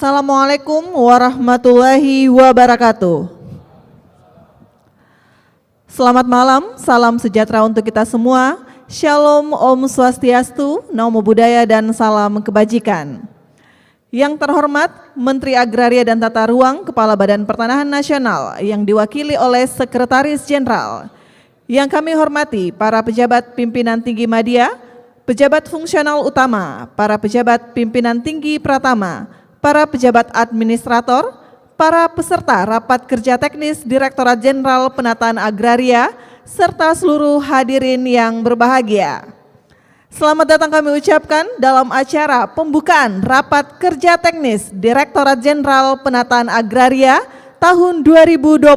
Assalamualaikum warahmatullahi wabarakatuh. Selamat malam, salam sejahtera untuk kita semua. Shalom, Om Swastiastu, Namo Buddhaya, dan salam kebajikan. Yang terhormat Menteri Agraria dan Tata Ruang, Kepala Badan Pertanahan Nasional yang diwakili oleh Sekretaris Jenderal. Yang kami hormati para pejabat pimpinan tinggi media, pejabat fungsional utama, para pejabat pimpinan tinggi pratama, para pejabat administrator, para peserta rapat kerja teknis Direktorat Jenderal Penataan Agraria, serta seluruh hadirin yang berbahagia. Selamat datang kami ucapkan dalam acara pembukaan rapat kerja teknis Direktorat Jenderal Penataan Agraria tahun 2024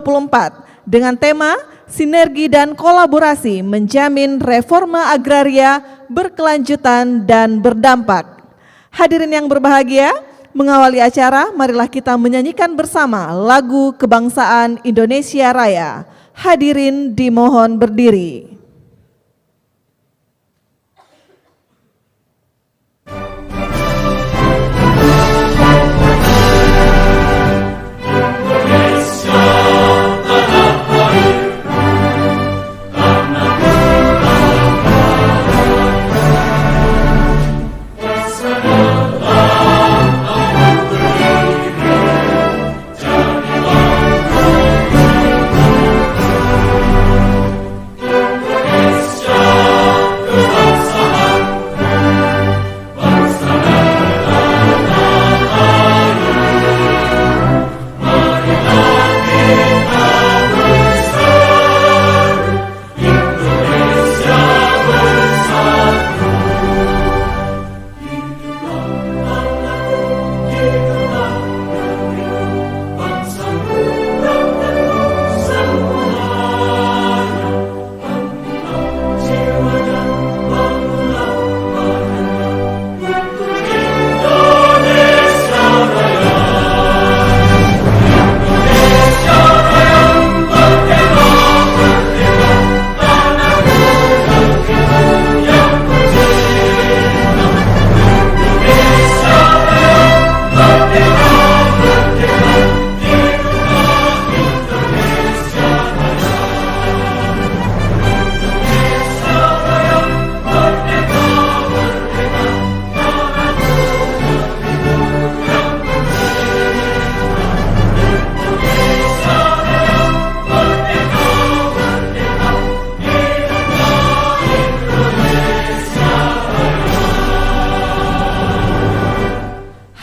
dengan tema Sinergi dan Kolaborasi Menjamin Reforma Agraria Berkelanjutan dan Berdampak. Hadirin yang berbahagia, mengawali acara, marilah kita menyanyikan bersama lagu kebangsaan Indonesia Raya. Hadirin dimohon berdiri.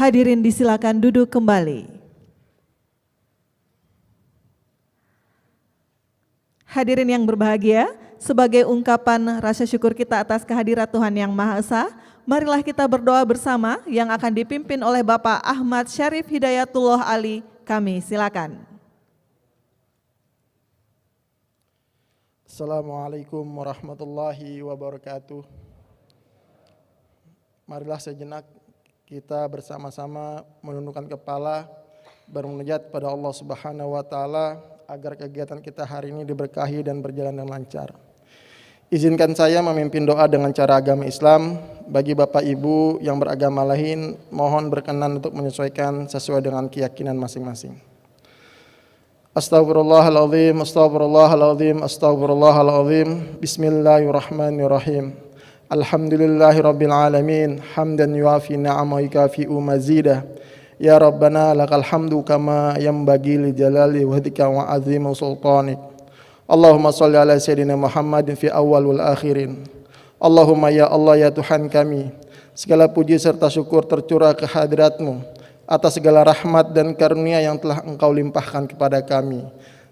Hadirin disilakan duduk kembali. Hadirin yang berbahagia, sebagai ungkapan rasa syukur kita atas kehadirat Tuhan Yang Maha Esa, marilah kita berdoa bersama yang akan dipimpin oleh Bapak Ahmad Syarif Hidayatullah Ali. Kami silakan. Assalamualaikum warahmatullahi wabarakatuh. Marilah sejenak kita bersama-sama menundukkan kepala, bermunajat pada Allah Subhanahu wa Ta'ala agar kegiatan kita hari ini diberkahi dan berjalan dengan lancar. Izinkan saya memimpin doa dengan cara agama Islam. Bagi Bapak Ibu yang beragama lain, mohon berkenan untuk menyesuaikan sesuai dengan keyakinan masing-masing. Astagfirullahaladzim, astagfirullahaladzim, astagfirullahaladzim. Bismillahirrahmanirrahim. Alhamdulillahi Rabbil Alamin. Hamdan yuafi ni'ama yukafi'u mazidah. Ya Rabbana lakal hamdu kama yanbaghi li jalali wajhika wa azimu sultanik. Allahumma salli ala Sayyidina Muhammadin fi awal wal akhirin. Allahumma ya Allah ya Tuhan kami, segala puji serta syukur tercurah ke hadirat-Mu atas segala rahmat dan karunia yang telah Engkau limpahkan kepada kami,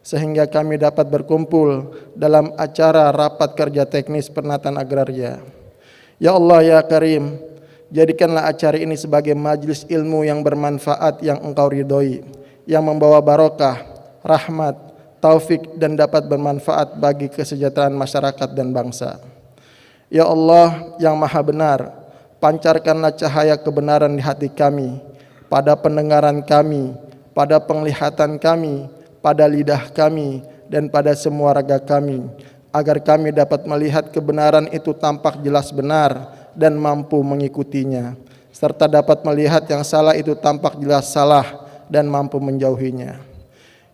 sehingga kami dapat berkumpul dalam acara rapat kerja teknis penataan agraria. Ya Allah ya Karim, jadikanlah acara ini sebagai majelis ilmu yang bermanfaat yang Engkau ridhoi, yang membawa barokah, rahmat, taufik dan dapat bermanfaat bagi kesejahteraan masyarakat dan bangsa. Ya Allah yang Maha Benar, pancarkanlah cahaya kebenaran di hati kami, pada pendengaran kami, pada penglihatan kami, pada lidah kami, dan pada semua raga kami, agar kami dapat melihat kebenaran itu tampak jelas benar dan mampu mengikutinya, serta dapat melihat yang salah itu tampak jelas salah dan mampu menjauhinya.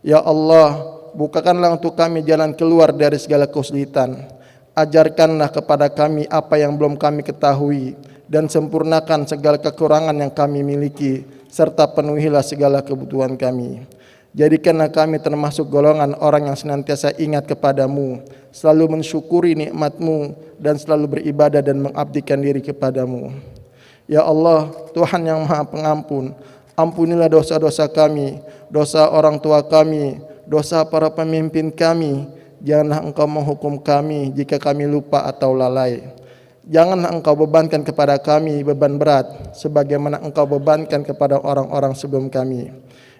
Ya Allah, bukakanlah untuk kami jalan keluar dari segala kesulitan. Ajarkanlah kepada kami apa yang belum kami ketahui dan sempurnakan segala kekurangan yang kami miliki, serta penuhilah segala kebutuhan kami. Jadikanlah kami termasuk golongan orang yang senantiasa ingat kepadamu, selalu mensyukuri nikmat-Mu dan selalu beribadah dan mengabdikan diri kepadamu. Ya Allah, Tuhan yang Maha Pengampun, ampunilah dosa-dosa kami, dosa orang tua kami, dosa para pemimpin kami. Janganlah Engkau menghukum kami jika kami lupa atau lalai. Janganlah Engkau bebankan kepada kami beban berat sebagaimana Engkau bebankan kepada orang-orang sebelum kami.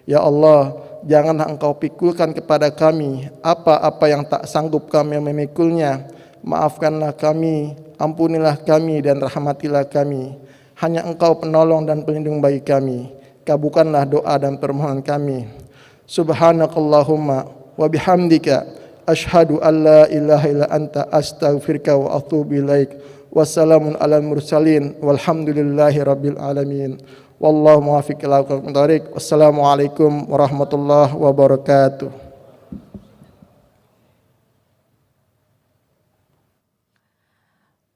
Ya Allah, janganlah Engkau pikulkan kepada kami apa-apa yang tak sanggup kami memikulnya. Maafkanlah kami, ampunilah kami dan rahmatilah kami. Hanya Engkau penolong dan pelindung bagi kami. Kabulkanlah doa dan permohonan kami. Subhanakallahumma wa bihamdika asyhadu an la ilaha illa anta astaghfiruka wa atubu ilaik. Wassalamun alal mursalin walhamdulillahi rabbil alamin. Wallahu muwaffiq ila aqwamit thoriq. Wassalamualaikum warahmatullahi wabarakatuh.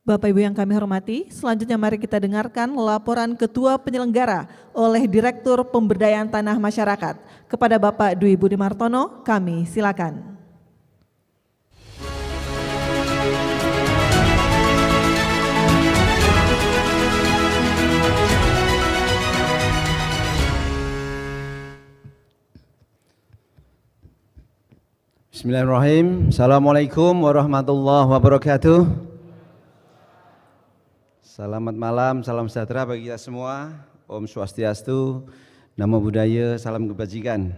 Bapak Ibu yang kami hormati, selanjutnya mari kita dengarkan laporan Ketua Penyelenggara oleh Direktur Pemberdayaan Tanah Masyarakat. Kepada Bapak Dwi Budi Martono, kami silakan. Bismillahirrahmanirrahim. Assalamualaikum warahmatullahi wabarakatuh. Selamat malam, salam sejahtera bagi kita semua. Om Swastiastu, Namo Buddhaya, salam kebajikan.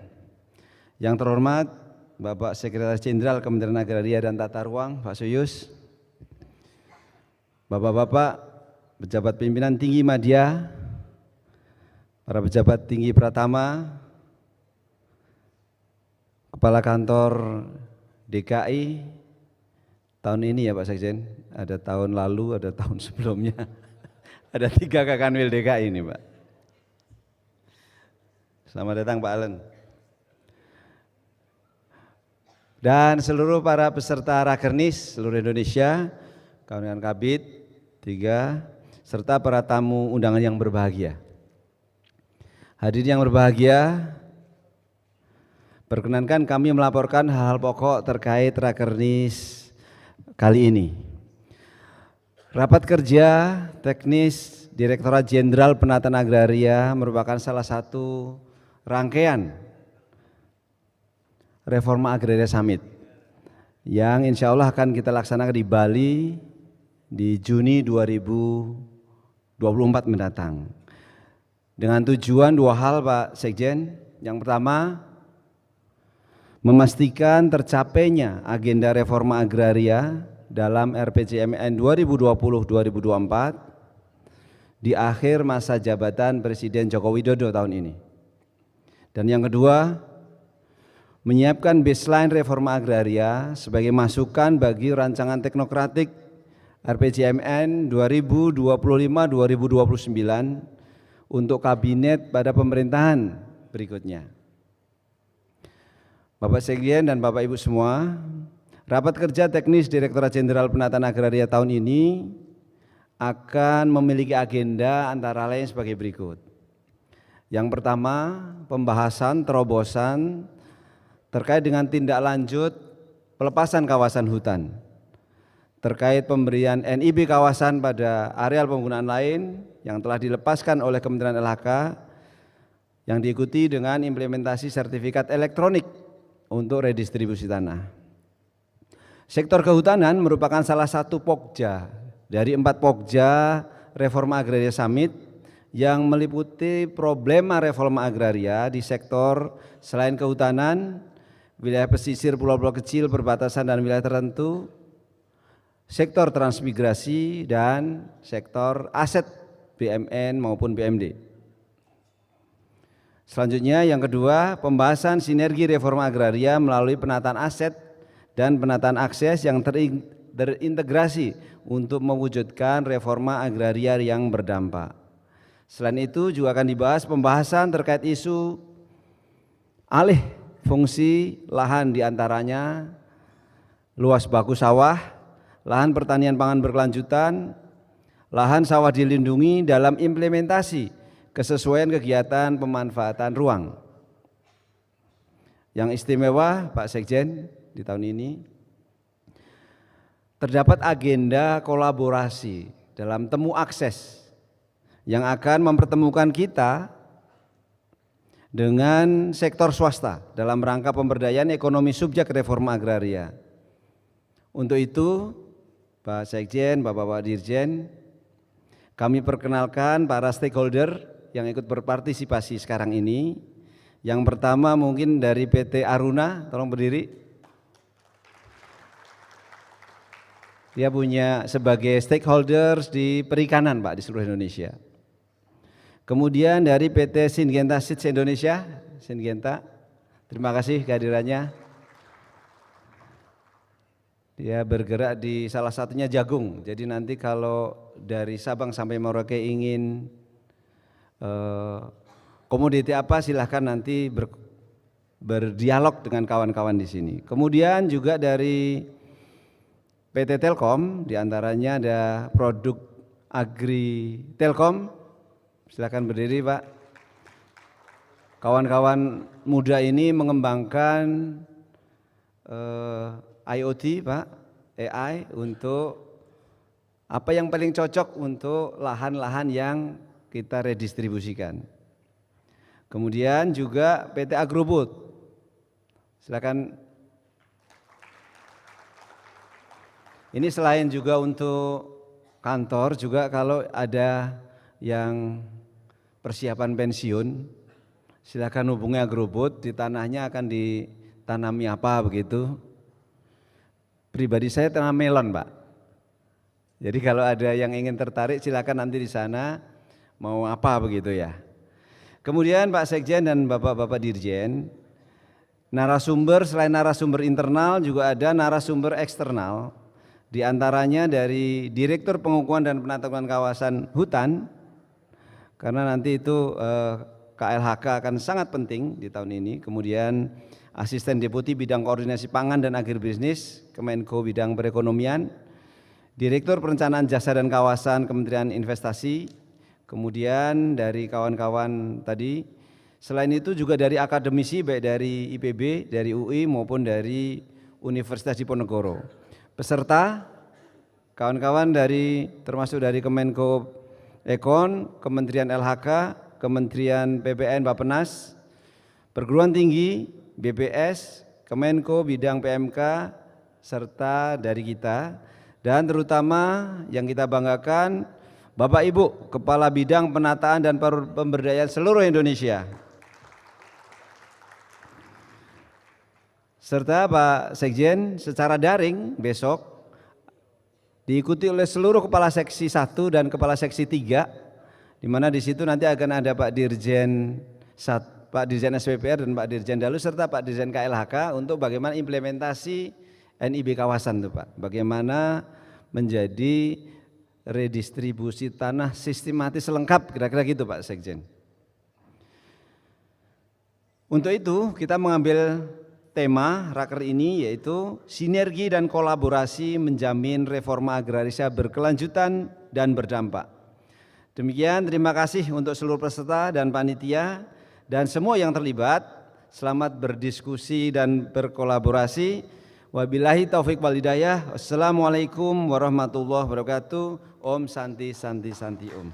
Yang terhormat Bapak Sekretaris Jenderal Kementerian Agraria dan Tata Ruang, Pak Suyus, Bapak-bapak, pejabat pimpinan tinggi Madya, para pejabat tinggi Pratama, Kepala Kantor DKI tahun ini ya Pak Sekjen, ada tahun lalu, ada tahun sebelumnya, ada 3 Kakanwil DKI ini Pak. Selamat datang Pak Allen. Dan seluruh para peserta Rakernis seluruh Indonesia, kawan-kawan Kabid 3, serta para tamu undangan yang berbahagia. Hadirin yang berbahagia, perkenankan kami melaporkan hal-hal pokok terkait Rakernis kali ini. Rapat kerja teknis Direktorat Jenderal Penataan Agraria merupakan salah satu rangkaian Reforma Agraria Summit yang insya Allah akan kita laksanakan di Bali di Juni 2024 mendatang. Dengan tujuan 2 hal Pak Sekjen. Yang pertama, memastikan tercapainya agenda reforma agraria dalam RPJMN 2020-2024 di akhir masa jabatan Presiden Joko Widodo tahun ini. Dan yang kedua, menyiapkan baseline reforma agraria sebagai masukan bagi rancangan teknokratik RPJMN 2025-2029 untuk kabinet pada pemerintahan berikutnya. Bapak Sekjen dan Bapak Ibu semua, rapat kerja teknis Direktorat Jenderal Penataan Agraria tahun ini akan memiliki agenda antara lain sebagai berikut. Yang pertama, pembahasan terobosan terkait dengan tindak lanjut pelepasan kawasan hutan, terkait pemberian NIB kawasan pada areal penggunaan lain yang telah dilepaskan oleh Kementerian LHK, yang diikuti dengan implementasi sertifikat elektronik untuk redistribusi tanah. Sektor kehutanan merupakan salah satu pokja dari 4 pokja Reforma Agraria Summit yang meliputi problema reforma agraria di sektor selain kehutanan, wilayah pesisir, pulau-pulau kecil, perbatasan dan wilayah tertentu, sektor transmigrasi dan sektor aset BMN maupun BMD. Selanjutnya yang kedua, pembahasan sinergi reforma agraria melalui penataan aset dan penataan akses yang terintegrasi untuk mewujudkan reforma agraria yang berdampak. Selain itu juga akan dibahas pembahasan terkait isu alih fungsi lahan, diantaranya luas baku sawah, lahan pertanian pangan berkelanjutan, lahan sawah dilindungi dalam implementasi kesesuaian kegiatan pemanfaatan ruang. Yang istimewa Pak Sekjen di tahun ini, terdapat agenda kolaborasi dalam temu akses yang akan mempertemukan kita dengan sektor swasta dalam rangka pemberdayaan ekonomi subjek reforma agraria. Untuk itu, Pak Sekjen, Bapak-Bapak Dirjen, kami perkenalkan para stakeholder yang ikut berpartisipasi sekarang ini. Yang pertama mungkin dari PT Aruna, tolong berdiri. Dia punya sebagai stakeholders di perikanan Pak di seluruh Indonesia. Kemudian dari PT Syngenta Seeds Indonesia, Syngenta, terima kasih kehadirannya. Dia bergerak di salah satunya jagung, jadi nanti kalau dari Sabang sampai Merauke ingin komoditi apa silahkan nanti berdialog dengan kawan-kawan di sini. Kemudian juga dari PT Telkom, diantaranya ada produk Agri Telkom. Silakan berdiri Pak. Kawan-kawan muda ini mengembangkan IoT Pak, AI untuk apa yang paling cocok untuk lahan-lahan yang kita redistribusikan. Kemudian juga PT Agrobot. Silakan. Ini selain juga untuk kantor, juga kalau ada yang persiapan pensiun, silakan hubungi Agrobot, di tanahnya akan ditanami apa begitu. Pribadi saya tanam melon Pak. Jadi kalau ada yang ingin tertarik silakan nanti di sana mau apa begitu ya. Kemudian Pak Sekjen dan Bapak-Bapak Dirjen, narasumber selain narasumber internal juga ada narasumber eksternal. Di antaranya dari Direktur Pengukuhan dan Penataan Kawasan Hutan, karena nanti itu KLHK akan sangat penting di tahun ini. Kemudian Asisten Deputi Bidang Koordinasi Pangan dan Agribisnis Kemenko Bidang Perekonomian, Direktur Perencanaan Jasa dan Kawasan Kementerian Investasi, kemudian dari kawan-kawan tadi. Selain itu juga dari akademisi baik dari IPB, dari UI maupun dari Universitas Diponegoro. Peserta kawan-kawan dari termasuk dari Kemenko Ekon, Kementerian LHK, Kementerian PPN Bappenas, perguruan tinggi, BPS, Kemenko Bidang PMK, serta dari kita, dan terutama yang kita banggakan Bapak Ibu Kepala Bidang Penataan dan Pemberdayaan seluruh Indonesia, serta Pak Sekjen secara daring besok diikuti oleh seluruh Kepala Seksi 1 dan Kepala Seksi 3, di mana di situ nanti akan ada Pak Dirjen SPPR dan Pak Dirjen Dalu serta Pak Dirjen KLHK untuk bagaimana implementasi NIB kawasan itu Pak, bagaimana menjadi redistribusi tanah sistematis lengkap, kira-kira gitu Pak Sekjen. Untuk itu kita mengambil tema raker ini yaitu sinergi dan kolaborasi menjamin reforma agraria berkelanjutan dan berdampak. Demikian, terima kasih untuk seluruh peserta dan panitia dan semua yang terlibat. Selamat berdiskusi dan berkolaborasi. Wabillahi taufik wal hidayah. Wassalamualaikum warahmatullahi wabarakatuh. Om Santi Santi Santi Om.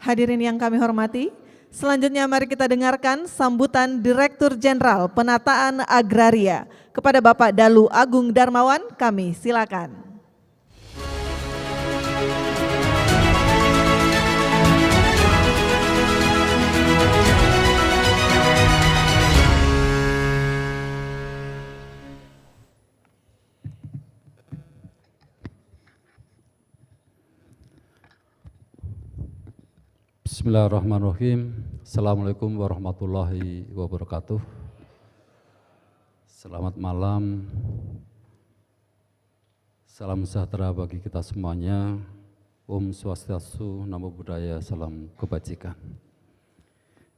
Hadirin yang kami hormati, selanjutnya mari kita dengarkan sambutan Direktur Jenderal Penataan Agraria kepada Bapak Dalu Agung Darmawan. Kami silakan. Bismillahirrahmanirrahim. Assalamualaikum warahmatullahi wabarakatuh. Selamat malam. Salam sejahtera bagi kita semuanya. Om Swastiastu, Namo Buddhaya, salam kebajikan.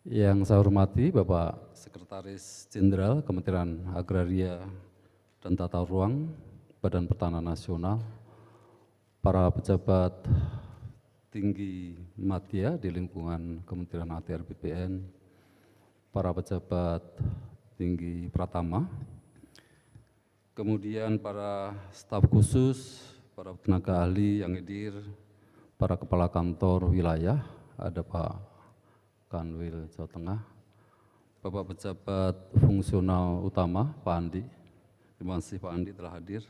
Yang saya hormati Bapak Sekretaris Jenderal Kementerian Agraria dan Tata Ruang Badan Pertanahan Nasional, para pejabat tinggi media di lingkungan Kementerian ATR BPN, para pejabat tinggi Pratama, kemudian para staf khusus, para tenaga ahli yang hadir, para kepala kantor wilayah, ada Pak Kanwil Jawa Tengah, Bapak pejabat fungsional utama Pak Andi, terima kasih Pak Andi telah hadir,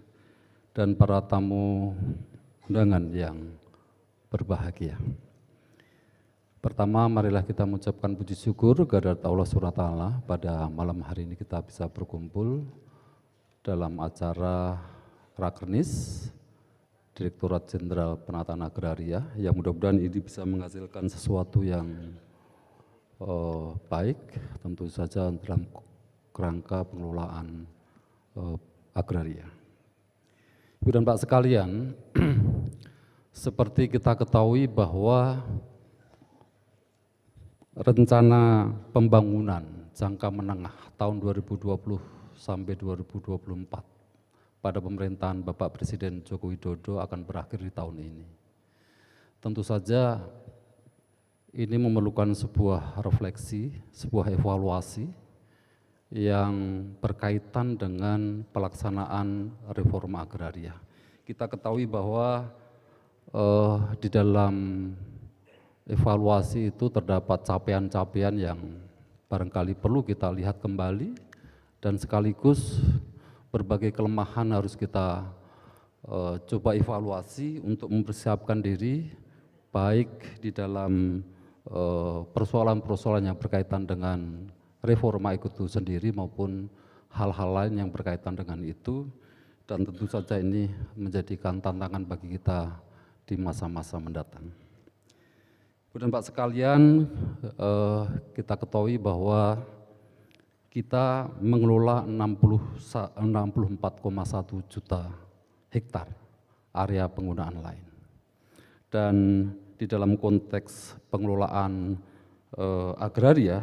dan para tamu undangan yang berbahagia. Pertama, marilah kita mengucapkan puji syukur kehadirat Allah SWT pada malam hari ini kita bisa berkumpul dalam acara Rakernis Direktorat Jenderal Penataan Agraria, yang mudah-mudahan ini bisa menghasilkan sesuatu yang baik, tentu saja dalam kerangka pengelolaan agraria. Ibu dan Pak sekalian, seperti kita ketahui bahwa rencana pembangunan jangka menengah tahun 2020 sampai 2024 pada pemerintahan Bapak Presiden Joko Widodo akan berakhir di tahun ini. Tentu saja ini memerlukan sebuah refleksi, sebuah evaluasi yang berkaitan dengan pelaksanaan reforma agraria. Kita ketahui bahwa di dalam evaluasi itu terdapat capaian-capaian yang barangkali perlu kita lihat kembali, dan sekaligus berbagai kelemahan harus kita coba evaluasi untuk mempersiapkan diri baik di dalam persoalan-persoalan yang berkaitan dengan reforma itu sendiri maupun hal-hal lain yang berkaitan dengan itu, dan tentu saja ini menjadikan tantangan bagi kita di masa-masa mendatang. Ibu dan Pak sekalian, kita ketahui bahwa kita mengelola 64,1 juta hektar area penggunaan lain. Dan di dalam konteks pengelolaan agraria,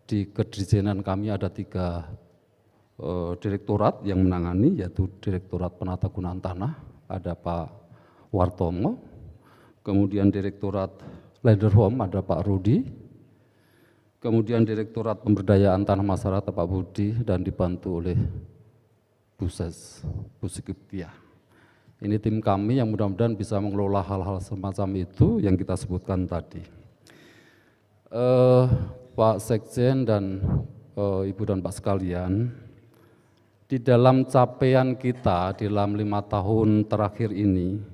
di Kedirjenan kami ada 3 direktorat yang menangani, yaitu Direktorat Penata Gunaan Tanah, ada Pak Wartomo, kemudian Direktorat Land Home ada Pak Rudi, kemudian Direktorat Pemberdayaan Tanah Masyarakat Pak Budi, dan dibantu oleh Bu Sikiptia. Ini tim kami yang mudah-mudahan bisa mengelola hal-hal semacam itu yang kita sebutkan tadi. Pak Sekjen dan Ibu dan Pak sekalian, di dalam capaian kita dalam 5 tahun terakhir ini,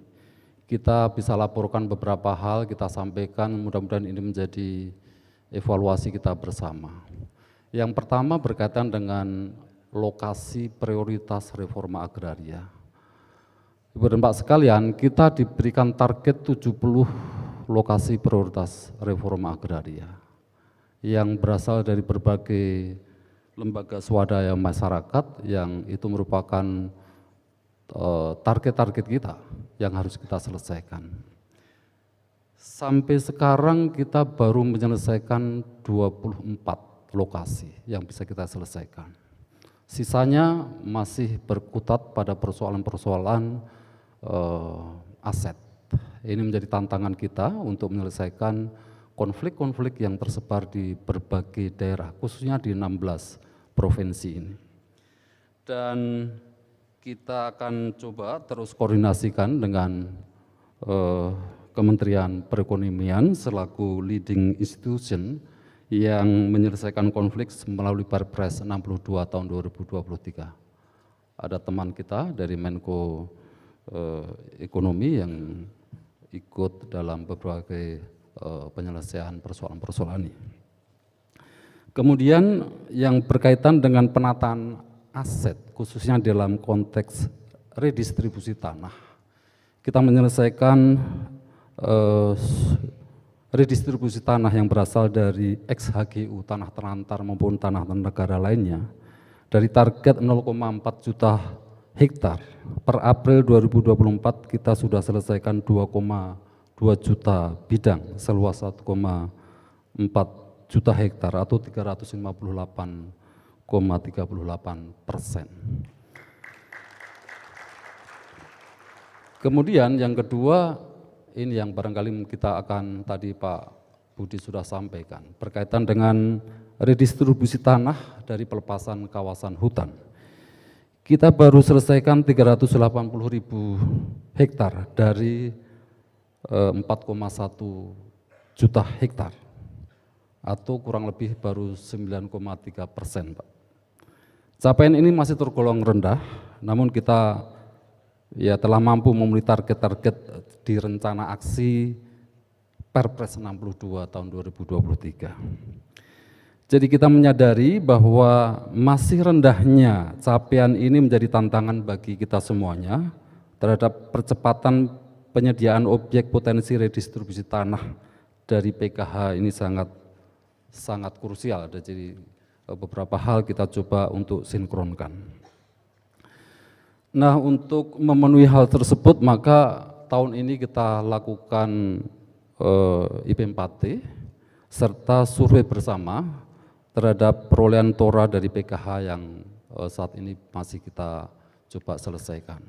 kita bisa laporkan beberapa hal, kita sampaikan, mudah-mudahan ini menjadi evaluasi kita bersama. Yang pertama berkaitan dengan lokasi prioritas reforma agraria. Ibu dan Pak sekalian, kita diberikan target 70 lokasi prioritas reforma agraria yang berasal dari berbagai lembaga swadaya masyarakat, yang itu merupakan target-target kita yang harus kita selesaikan. Sampai sekarang kita baru menyelesaikan 24 lokasi yang bisa kita selesaikan. Sisanya masih berkutat pada persoalan-persoalan aset. Ini menjadi tantangan kita untuk menyelesaikan konflik-konflik yang tersebar di berbagai daerah, khususnya di 16 provinsi ini. Dan kita akan coba terus koordinasikan dengan Kementerian Perekonomian selaku leading institution yang menyelesaikan konflik melalui Perpres 62 tahun 2023. Ada teman kita dari Menko Ekonomi yang ikut dalam berbagai penyelesaian persoalan-persoalan ini. Kemudian yang berkaitan dengan penataan aset, khususnya dalam konteks redistribusi tanah, kita menyelesaikan redistribusi tanah yang berasal dari ex-HGU, tanah terlantar maupun tanah negara lainnya, dari target 0,4 juta hektar, per April 2024 kita sudah selesaikan 2,2 juta bidang seluas 1,4 juta hektar atau 358,38%. Kemudian yang kedua, ini yang barangkali kita akan tadi Pak Budi sudah sampaikan, berkaitan dengan redistribusi tanah dari pelepasan kawasan hutan. Kita baru selesaikan 380.000 hektar dari 4,1 juta hektar, atau kurang lebih baru 9,3%, Pak. Capaian ini masih tergolong rendah, namun kita telah mampu memenuhi target-target di rencana aksi Perpres 62 tahun 2023. Jadi kita menyadari bahwa masih rendahnya capaian ini menjadi tantangan bagi kita semuanya terhadap percepatan penyediaan objek potensi redistribusi tanah dari PKH ini sangat krusial. Jadi beberapa hal kita coba untuk sinkronkan. Nah, untuk memenuhi hal tersebut maka tahun ini kita lakukan IP4T serta survei bersama terhadap perolehan TORA dari PKH yang saat ini masih kita coba selesaikan.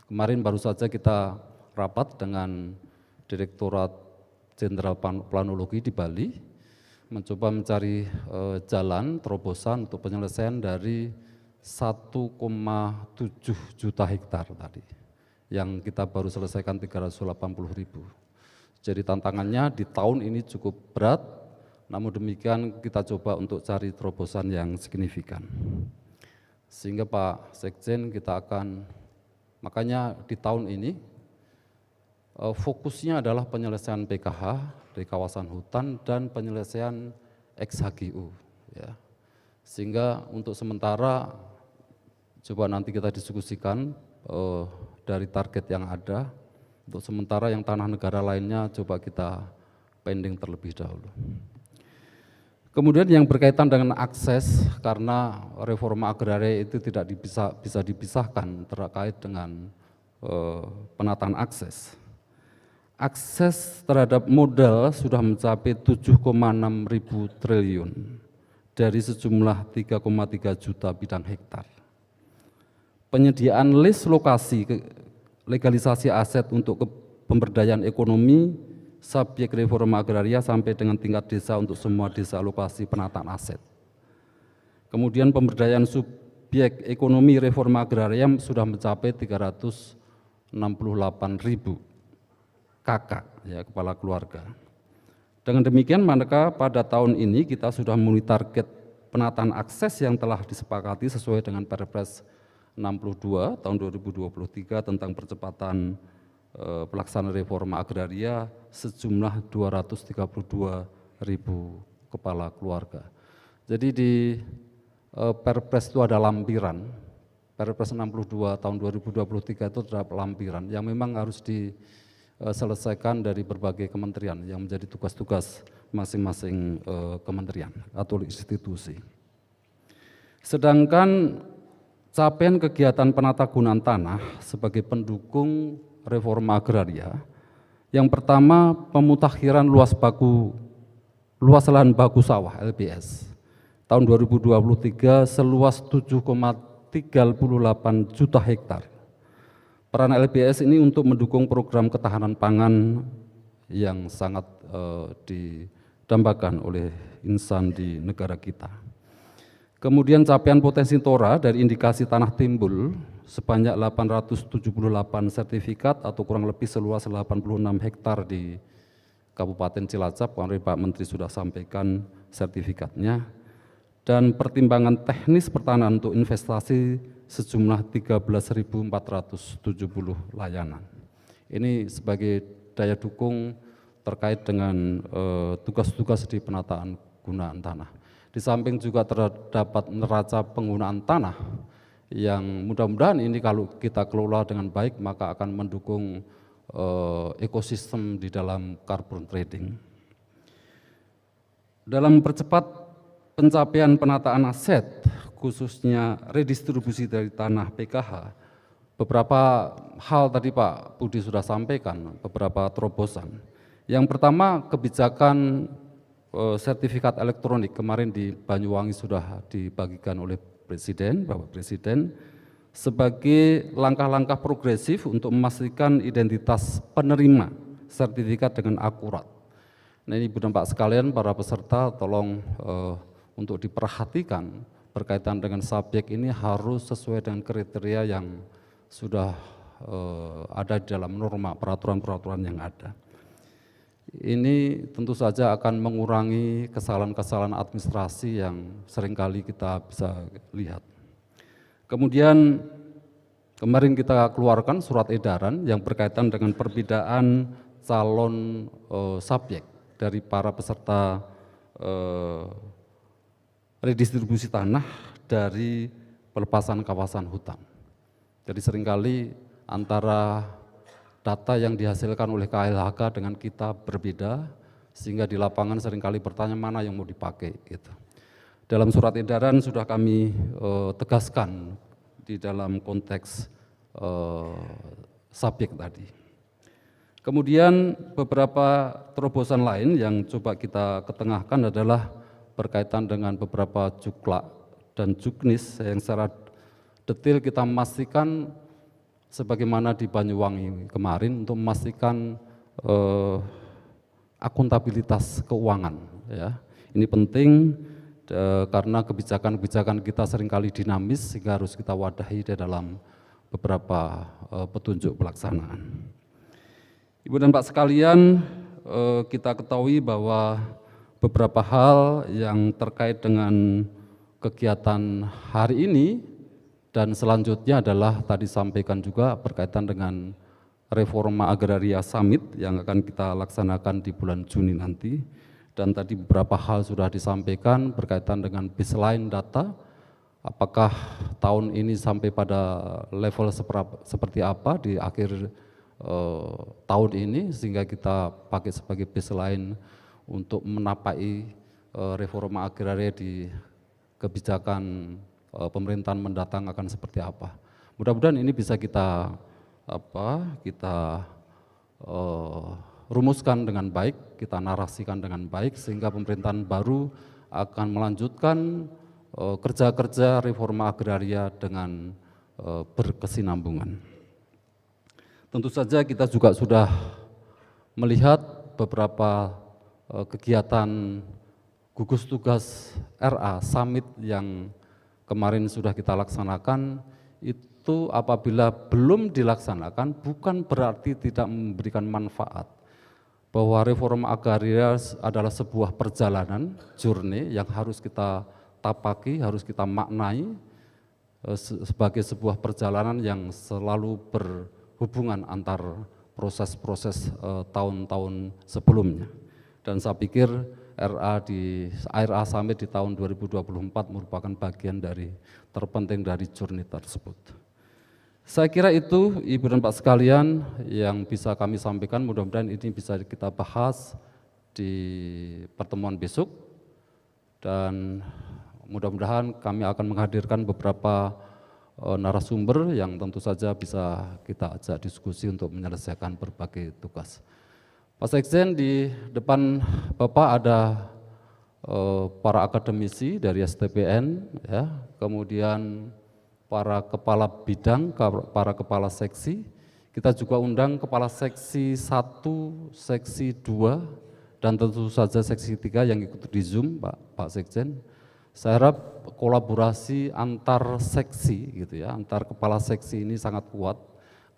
Kemarin baru saja kita rapat dengan Direktorat Jenderal Planologi di Bali, mencoba mencari jalan terobosan untuk penyelesaian dari 1,7 juta hektar tadi, yang kita baru selesaikan 380.000. Jadi tantangannya di tahun ini cukup berat, namun demikian kita coba untuk cari terobosan yang signifikan. Sehingga Pak Sekjen kita akan, makanya di tahun ini fokusnya adalah penyelesaian PKH dari kawasan hutan dan penyelesaian ex-HGU. Ya. Sehingga untuk sementara coba nanti kita diskusikan dari target yang ada, untuk sementara yang tanah negara lainnya coba kita pending terlebih dahulu. Kemudian yang berkaitan dengan akses, karena reforma agraria itu tidak bisa dipisahkan terkait dengan penataan akses. Akses terhadap modal sudah mencapai 7,6 ribu triliun dari sejumlah 3,3 juta bidang hektar. Penyediaan list lokasi legalisasi aset untuk pemberdayaan ekonomi subjek reforma agraria sampai dengan tingkat desa untuk semua desa lokasi penataan aset. Kemudian pemberdayaan subjek ekonomi reforma agraria sudah mencapai 368.000 kakak, ya, kepala keluarga. Dengan demikian maka pada tahun ini kita sudah memenuhi target penataan akses yang telah disepakati sesuai dengan Perpres 62 tahun 2023 tentang percepatan pelaksanaan reforma agraria sejumlah 232.000 kepala keluarga. Jadi di Perpres itu ada lampiran, Perpres 62 tahun 2023 itu terdapat lampiran yang memang harus diselesaikan dari berbagai kementerian yang menjadi tugas-tugas masing-masing kementerian atau institusi. Sedangkan capaian kegiatan penatagunaan tanah sebagai pendukung reforma agraria, yang pertama pemutakhiran luas lahan baku sawah LBS tahun 2023 seluas 7,38 juta hektar. Peran LBS ini untuk mendukung program ketahanan pangan yang sangat didambakan oleh insan di negara kita. Kemudian capaian potensi TORA dari indikasi tanah timbul sebanyak 878 sertifikat atau kurang lebih seluas 86 hektar di Kabupaten Cilacap, kemarin Pak Menteri sudah sampaikan sertifikatnya, dan pertimbangan teknis pertanahan untuk investasi sejumlah 13.470 layanan. Ini sebagai daya dukung terkait dengan tugas-tugas di penataan gunaan tanah. Di samping juga terdapat neraca penggunaan tanah yang mudah-mudahan ini kalau kita kelola dengan baik maka akan mendukung ekosistem di dalam carbon trading. dalam percepat pencapaian penataan aset, khususnya redistribusi dari tanah PKH, beberapa hal tadi Pak Budi sudah sampaikan, beberapa terobosan. Yang pertama, kebijakan sertifikat elektronik kemarin di Banyuwangi sudah dibagikan oleh Presiden, Bapak Presiden, sebagai langkah-langkah progresif untuk memastikan identitas penerima sertifikat dengan akurat. Nah ini Ibu dan Pak sekalian, para peserta tolong untuk diperhatikan berkaitan dengan subjek ini harus sesuai dengan kriteria yang sudah ada di dalam norma peraturan-peraturan yang ada. Ini tentu saja akan mengurangi kesalahan-kesalahan administrasi yang seringkali kita bisa lihat. Kemudian kemarin kita keluarkan surat edaran yang berkaitan dengan perbedaan calon subjek dari para peserta redistribusi tanah dari pelepasan kawasan hutan. Jadi seringkali antara data yang dihasilkan oleh KLHK dengan kita berbeda, sehingga di lapangan seringkali bertanya mana yang mau dipakai. Gitu. Dalam surat edaran sudah kami tegaskan di dalam konteks subjek tadi. Kemudian beberapa terobosan lain yang coba kita ketengahkan adalah berkaitan dengan beberapa juklak dan juknis yang secara detail kita memastikan sebagaimana di Banyuwangi kemarin untuk memastikan akuntabilitas keuangan. Ya. Ini penting karena kebijakan-kebijakan kita seringkali dinamis sehingga harus kita wadahi di dalam beberapa petunjuk pelaksanaan. Ibu dan Pak sekalian, kita ketahui bahwa beberapa hal yang terkait dengan kegiatan hari ini dan selanjutnya adalah tadi sampaikan juga berkaitan dengan reforma agraria summit yang akan kita laksanakan di bulan Juni nanti. Dan tadi beberapa hal sudah disampaikan berkaitan dengan baseline data, apakah tahun ini sampai pada level seperti apa di akhir tahun ini sehingga kita pakai sebagai baseline untuk menapai reforma agraria di kebijakan pemerintahan mendatang akan seperti apa. Mudah-mudahan ini bisa kita rumuskan dengan baik, kita narasikan dengan baik sehingga pemerintahan baru akan melanjutkan kerja-kerja reforma agraria dengan berkesinambungan. Tentu saja kita juga sudah melihat beberapa kegiatan gugus tugas RA Summit yang kemarin sudah kita laksanakan, itu apabila belum dilaksanakan bukan berarti tidak memberikan manfaat. Bahwa reforma agraria adalah sebuah perjalanan, journey yang harus kita tapaki, harus kita maknai sebagai sebuah perjalanan yang selalu berhubungan antar proses-proses tahun-tahun sebelumnya. Dan saya pikir RA Summit di tahun 2024 merupakan bagian dari terpenting dari journey tersebut. Saya kira itu Ibu dan Pak sekalian yang bisa kami sampaikan, mudah-mudahan ini bisa kita bahas di pertemuan besok dan mudah-mudahan kami akan menghadirkan beberapa narasumber yang tentu saja bisa kita ajak diskusi untuk menyelesaikan berbagai tugas. Pak Sekjen, di depan Bapak ada para akademisi dari STPN, ya, kemudian para kepala bidang, para kepala seksi. Kita juga undang kepala seksi 1, seksi 2, dan tentu saja seksi 3 yang ikut di Zoom, Pak Sekjen. Saya harap kolaborasi antar seksi, gitu ya, antar kepala seksi ini sangat kuat,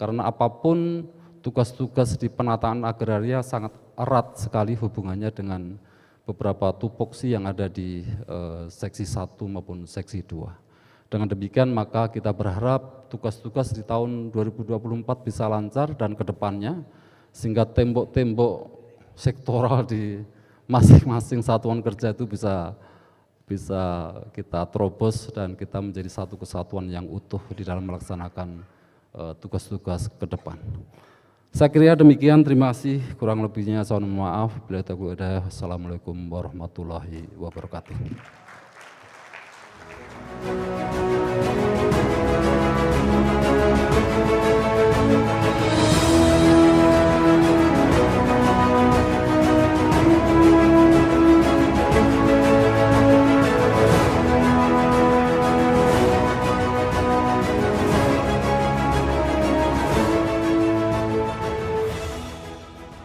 karena apapun tugas-tugas di penataan agraria sangat erat sekali hubungannya dengan beberapa tupoksi yang ada di seksi 1 maupun seksi 2. Dengan demikian maka kita berharap tugas-tugas di tahun 2024 bisa lancar dan kedepannya sehingga tembok-tembok sektoral di masing-masing satuan kerja itu bisa kita terobos dan kita menjadi satu kesatuan yang utuh di dalam melaksanakan tugas-tugas ke depan. Saya kira demikian, terima kasih. Kurang lebihnya saya mohon maaf. Bila ada. Assalamualaikum warahmatullahi wabarakatuh.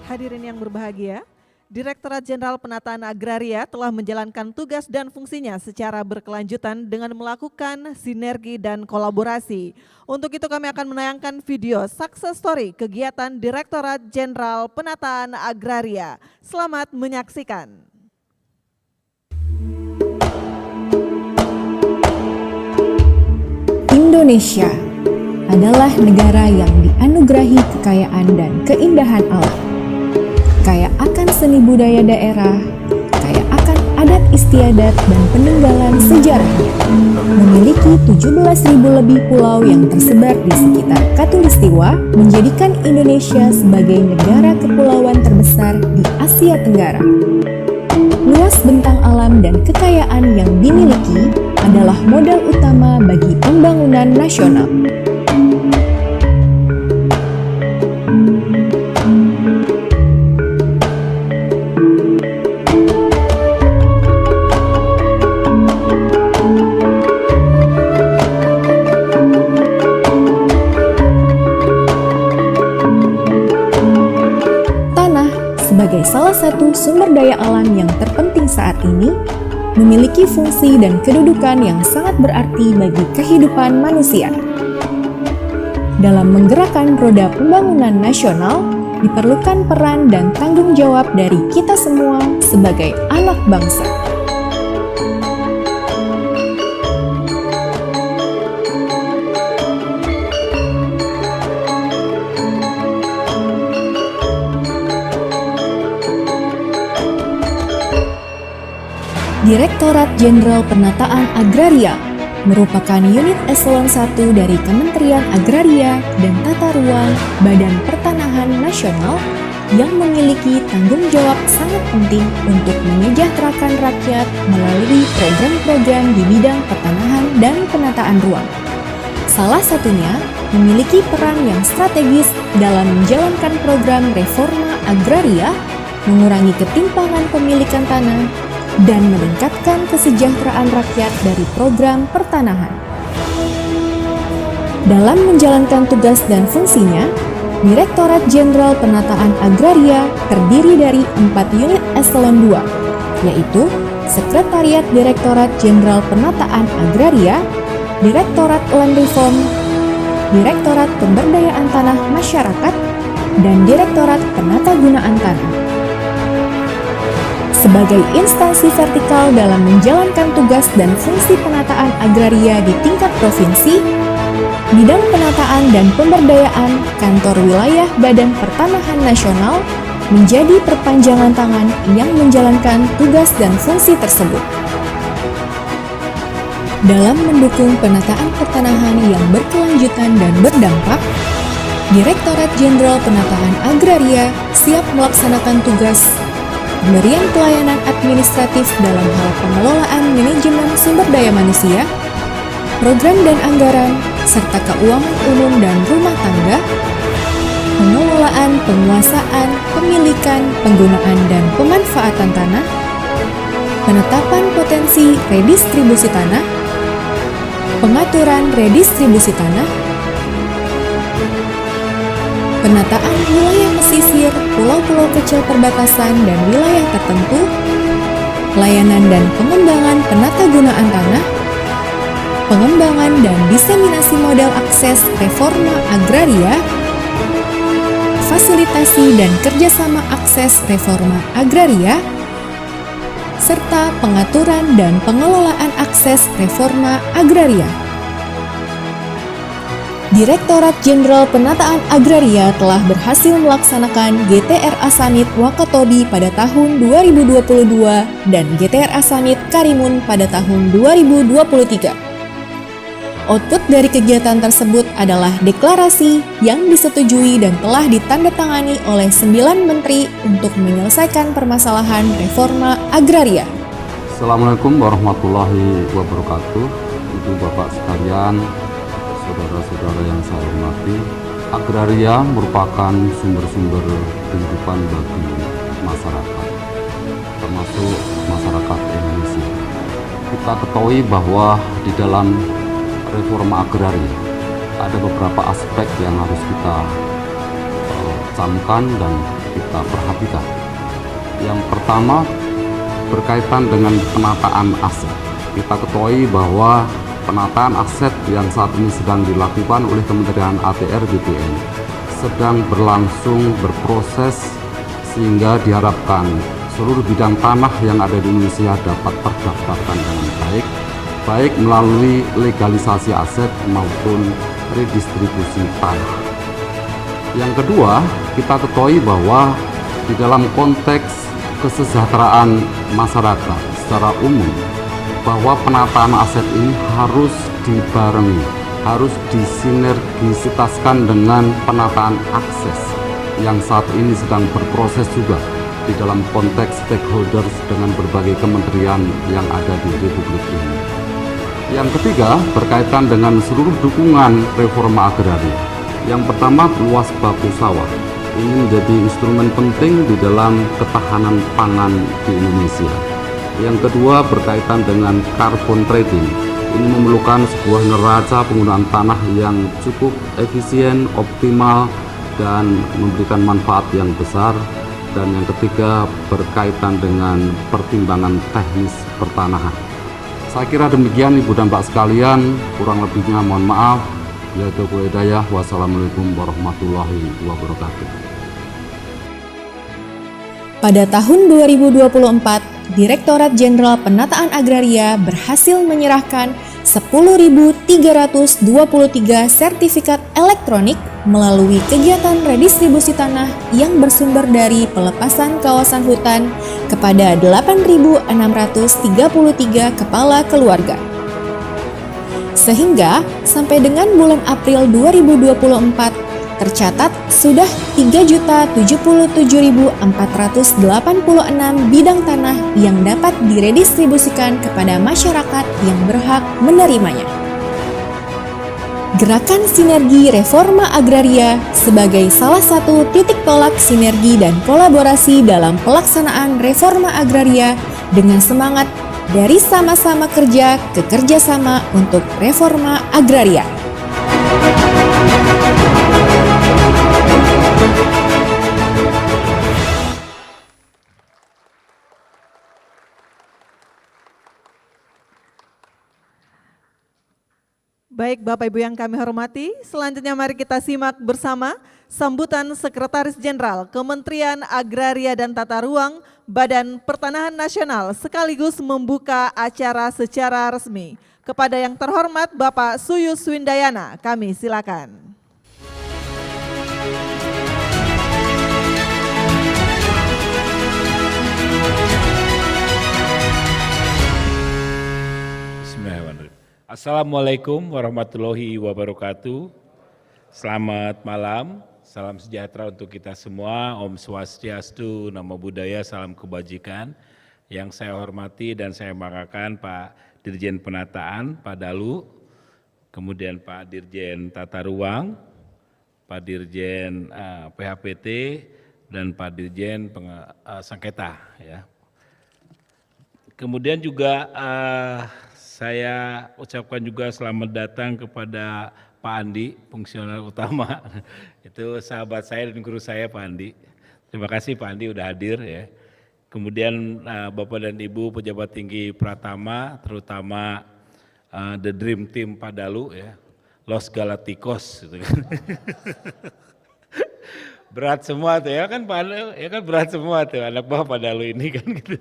Hadirin yang berbahagia, Direktorat Jenderal Penataan Agraria telah menjalankan tugas dan fungsinya secara berkelanjutan dengan melakukan sinergi dan kolaborasi. Untuk itu kami akan menayangkan video success story kegiatan Direktorat Jenderal Penataan Agraria. Selamat menyaksikan. Indonesia adalah negara yang dianugerahi kekayaan dan keindahan alam. Kaya akan seni budaya daerah, kaya akan adat istiadat dan peninggalan sejarahnya. Memiliki 17.000 lebih pulau yang tersebar di sekitar Khatulistiwa, menjadikan Indonesia sebagai negara kepulauan terbesar di Asia Tenggara. Luas bentang alam dan kekayaan yang dimiliki adalah modal utama bagi pembangunan nasional. Sebagai salah satu sumber daya alam yang terpenting saat ini, memiliki fungsi dan kedudukan yang sangat berarti bagi kehidupan manusia. Dalam menggerakkan roda pembangunan nasional, diperlukan peran dan tanggung jawab dari kita semua sebagai anak bangsa. Direktorat Jenderal Penataan Agraria merupakan unit eselon 1 dari Kementerian Agraria dan Tata Ruang Badan Pertanahan Nasional yang memiliki tanggung jawab sangat penting untuk menyejahterakan rakyat melalui program-program di bidang pertanahan dan penataan ruang. Salah satunya memiliki peran yang strategis dalam menjalankan program reforma agraria, mengurangi ketimpangan pemilikan tanah, dan meningkatkan kesejahteraan rakyat dari program pertanahan. Dalam menjalankan tugas dan fungsinya, Direktorat Jenderal Penataan Agraria terdiri dari 4 unit eselon 2, yaitu Sekretariat Direktorat Jenderal Penataan Agraria, Direktorat Land Reform, Direktorat Pemberdayaan Tanah Masyarakat, dan Direktorat Penatagunaan Tanah. Sebagai instansi vertikal dalam menjalankan tugas dan fungsi penataan agraria di tingkat provinsi, bidang penataan dan pemberdayaan Kantor Wilayah Badan Pertanahan Nasional menjadi perpanjangan tangan yang menjalankan tugas dan fungsi tersebut. Dalam mendukung penataan pertanahan yang berkelanjutan dan berdampak, Direktorat Jenderal Penataan Agraria siap melaksanakan tugas pemberian pelayanan administratif dalam hal pengelolaan manajemen sumber daya manusia, program dan anggaran, serta keuangan umum dan rumah tangga, pengelolaan, penguasaan, pemilikan, penggunaan dan pemanfaatan tanah, penetapan potensi redistribusi tanah, pengaturan redistribusi tanah, penataan wilayah pesisir, pulau-pulau kecil perbatasan dan wilayah tertentu, layanan dan pengembangan penatagunaan tanah, pengembangan dan diseminasi model akses reforma agraria, fasilitasi dan kerjasama akses reforma agraria, serta pengaturan dan pengelolaan akses reforma agraria. Direktorat Jenderal Penataan Agraria telah berhasil melaksanakan GTRA Summit Wakatobi pada tahun 2022 dan GTRA Summit Karimun pada tahun 2023. Output dari kegiatan tersebut adalah deklarasi yang disetujui dan telah ditandatangani oleh 9 menteri untuk menyelesaikan permasalahan reforma agraria. Assalamualaikum warahmatullahi wabarakatuh. Ibu bapak sekalian, saudara-saudara yang saya hormati, agraria merupakan sumber-sumber kehidupan bagi masyarakat, termasuk masyarakat Indonesia. Kita ketahui bahwa di dalam reforma agraria ada beberapa aspek yang harus kita camkan dan kita perhatikan. Yang pertama berkaitan dengan penataan aset. Kita ketahui bahwa penataan aset yang saat ini sedang dilakukan oleh Kementerian ATR BPN sedang berlangsung berproses, sehingga diharapkan seluruh bidang tanah yang ada di Indonesia dapat terdaftarkan dengan baik melalui legalisasi aset maupun redistribusi tanah. Yang kedua, kita ketahui bahwa di dalam konteks kesejahteraan masyarakat secara umum, bahwa penataan aset ini harus dibarengi, harus disinergisitaskan dengan penataan akses yang saat ini sedang berproses juga di dalam konteks stakeholders dengan berbagai kementerian yang ada di Republik ini. Yang ketiga, berkaitan dengan seluruh dukungan reforma agraria. Yang pertama, luas baku sawah. Ini menjadi instrumen penting di dalam ketahanan pangan di Indonesia. Yang kedua, berkaitan dengan carbon trading. Ini memerlukan sebuah neraca penggunaan tanah yang cukup efisien, optimal, dan memberikan manfaat yang besar. Dan yang ketiga, berkaitan dengan pertimbangan teknis pertanahan. Saya kira demikian Ibu dan Pak sekalian, kurang lebihnya mohon maaf. Billahi hidayah. Wassalamualaikum warahmatullahi wabarakatuh. Pada tahun 2024, Direktorat Jenderal Penataan Agraria berhasil menyerahkan 10.323 sertifikat elektronik melalui kegiatan redistribusi tanah yang bersumber dari pelepasan kawasan hutan kepada 8.633 kepala keluarga. Sehingga sampai dengan bulan April 2024, tercatat sudah 3.077.486 bidang tanah yang dapat diredistribusikan kepada masyarakat yang berhak menerimanya. Gerakan Sinergi Reforma Agraria sebagai salah satu titik tolak sinergi dan kolaborasi dalam pelaksanaan reforma agraria dengan semangat dari sama-sama kerja ke kerjasama untuk reforma agraria. Baik Bapak Ibu yang kami hormati, selanjutnya mari kita simak bersama sambutan Sekretaris Jenderal Kementerian Agraria dan Tata Ruang Badan Pertanahan Nasional sekaligus membuka acara secara resmi. Kepada yang terhormat Bapak Suyus Windayana, kami silakan. Assalamualaikum warahmatullahi wabarakatuh. Selamat malam, salam sejahtera untuk kita semua. Om Swastiastu, Namo Buddhaya, salam kebajikan. Yang saya hormati dan saya banggakan Pak Dirjen Penataan, Pak Dalu, kemudian Pak Dirjen Tata Ruang, Pak Dirjen PHPT, dan Pak Dirjen Sengketa. Ya. Kemudian juga saya ucapkan juga selamat datang kepada Pak Andi, fungsional utama. Itu sahabat saya dan guru saya Pak Andi. Terima kasih Pak Andi udah hadir ya. Kemudian Bapak dan Ibu pejabat tinggi Pratama, terutama The Dream Team Pak Dalu ya. Los Galacticos gitu kan. Berat semua tuh ya kan Pak Dalu, ya kan berat semua tuh anak buah Pak Dalu ini kan gitu.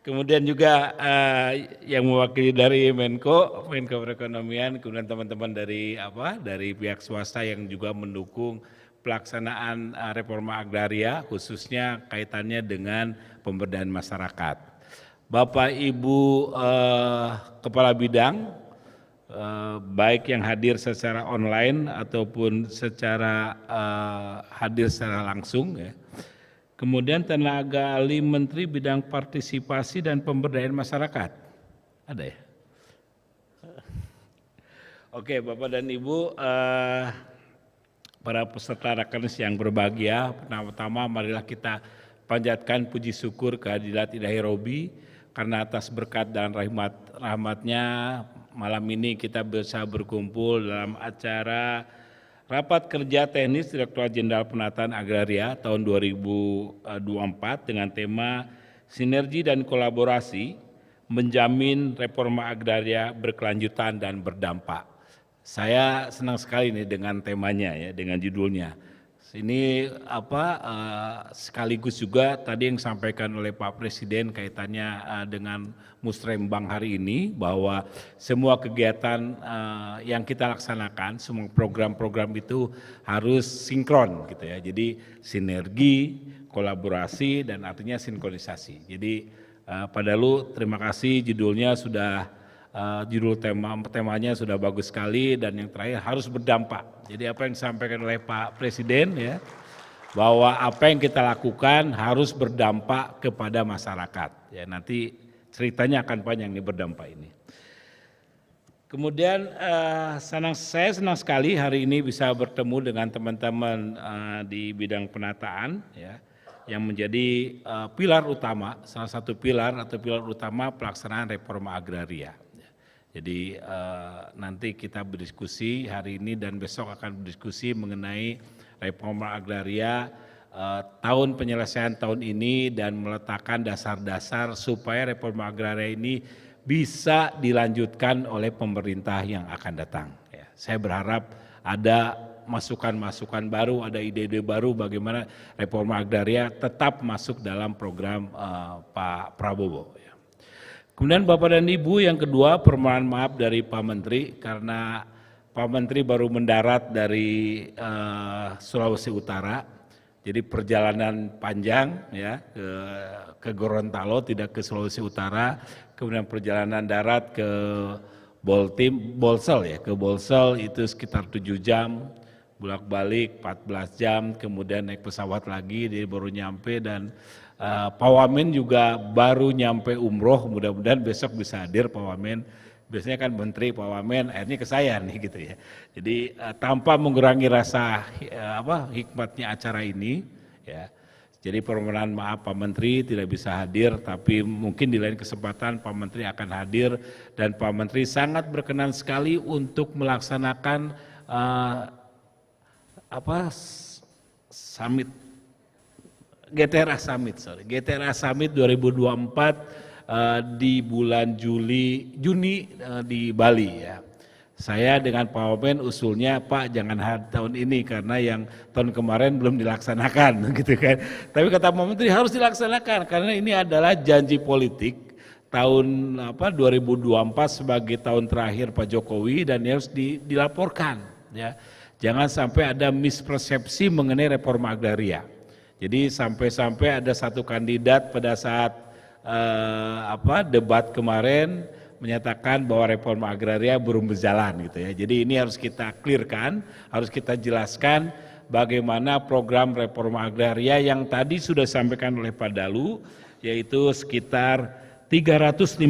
Kemudian juga yang mewakili dari Menko Perekonomian, kemudian teman-teman dari pihak swasta yang juga mendukung pelaksanaan reforma agraria, khususnya kaitannya dengan pemberdayaan masyarakat. Bapak Ibu Kepala Bidang baik yang hadir secara online ataupun secara hadir secara langsung ya. Kemudian tenaga ahli Menteri Bidang Partisipasi dan Pemberdayaan Masyarakat. Ada ya? Oke, Bapak dan Ibu, para peserta rakernas yang berbahagia, pertama-tama marilah kita panjatkan puji syukur kehadirat Ilahi Robi karena atas berkat dan rahmatnya malam ini kita bisa berkumpul dalam acara Rapat Kerja Teknis Direktorat Jenderal Penataan Agraria tahun 2024 dengan tema Sinergi dan Kolaborasi Menjamin Reforma Agraria Berkelanjutan dan Berdampak. Saya senang sekali nih dengan temanya ya, dengan judulnya. Ini sekaligus juga tadi yang disampaikan oleh Pak Presiden kaitannya dengan Musrembang hari ini bahwa semua kegiatan yang kita laksanakan, semua program-program itu harus sinkron gitu ya. Jadi sinergi, kolaborasi dan artinya sinkronisasi. Jadi Pak Dalu terima kasih judulnya sudah judul temanya sudah bagus sekali dan yang terakhir harus berdampak. Jadi apa yang disampaikan oleh Pak Presiden ya bahwa apa yang kita lakukan harus berdampak kepada masyarakat. Ya nanti ceritanya akan panjang nih berdampak ini. Kemudian saya senang sekali hari ini bisa bertemu dengan teman-teman di bidang penataan ya yang menjadi pilar utama, salah satu pilar atau pilar utama pelaksanaan reforma agraria. Jadi nanti kita berdiskusi hari ini dan besok akan berdiskusi mengenai reforma agraria tahun penyelesaian tahun ini dan meletakkan dasar-dasar supaya reforma agraria ini bisa dilanjutkan oleh pemerintah yang akan datang. Ya, saya berharap ada masukan-masukan baru, ada ide-ide baru bagaimana reforma agraria tetap masuk dalam program Pak Prabowo. Ya. Kemudian Bapak dan Ibu yang kedua permohonan maaf dari Pak Menteri karena Pak Menteri baru mendarat dari Sulawesi Utara, jadi perjalanan panjang ya ke Gorontalo tidak ke Sulawesi Utara, kemudian perjalanan darat ke Bolsel ya, ke Bolsel itu sekitar 7 jam, bolak-balik 14 jam, kemudian naik pesawat lagi, dia baru nyampe dan Pak Wamen juga baru nyampe umroh, mudah-mudahan besok bisa hadir Pak Wamen. Biasanya kan Menteri Pak Wamen, akhirnya ke saya nih gitu ya. Jadi tanpa mengurangi rasa hikmatnya acara ini, ya. Jadi permohonan maaf Pak Menteri tidak bisa hadir, tapi mungkin di lain kesempatan Pak Menteri akan hadir dan Pak Menteri sangat berkenan sekali untuk melaksanakan summit. GTRA Summit 2024 di bulan Juni di Bali ya. Saya dengan Pak Wamen usulnya Pak jangan tahun ini karena yang tahun kemarin belum dilaksanakan gitu kan. Tapi kata Pak Menteri harus dilaksanakan karena ini adalah janji politik tahun 2024 sebagai tahun terakhir Pak Jokowi dan harus dilaporkan ya. Jangan sampai ada mispersepsi mengenai reforma agraria. Jadi sampai ada satu kandidat pada saat debat kemarin menyatakan bahwa reforma agraria belum berjalan gitu ya. Jadi ini harus kita clearkan, harus kita jelaskan bagaimana program reforma agraria yang tadi sudah disampaikan oleh Pak Dalu, yaitu sekitar 358%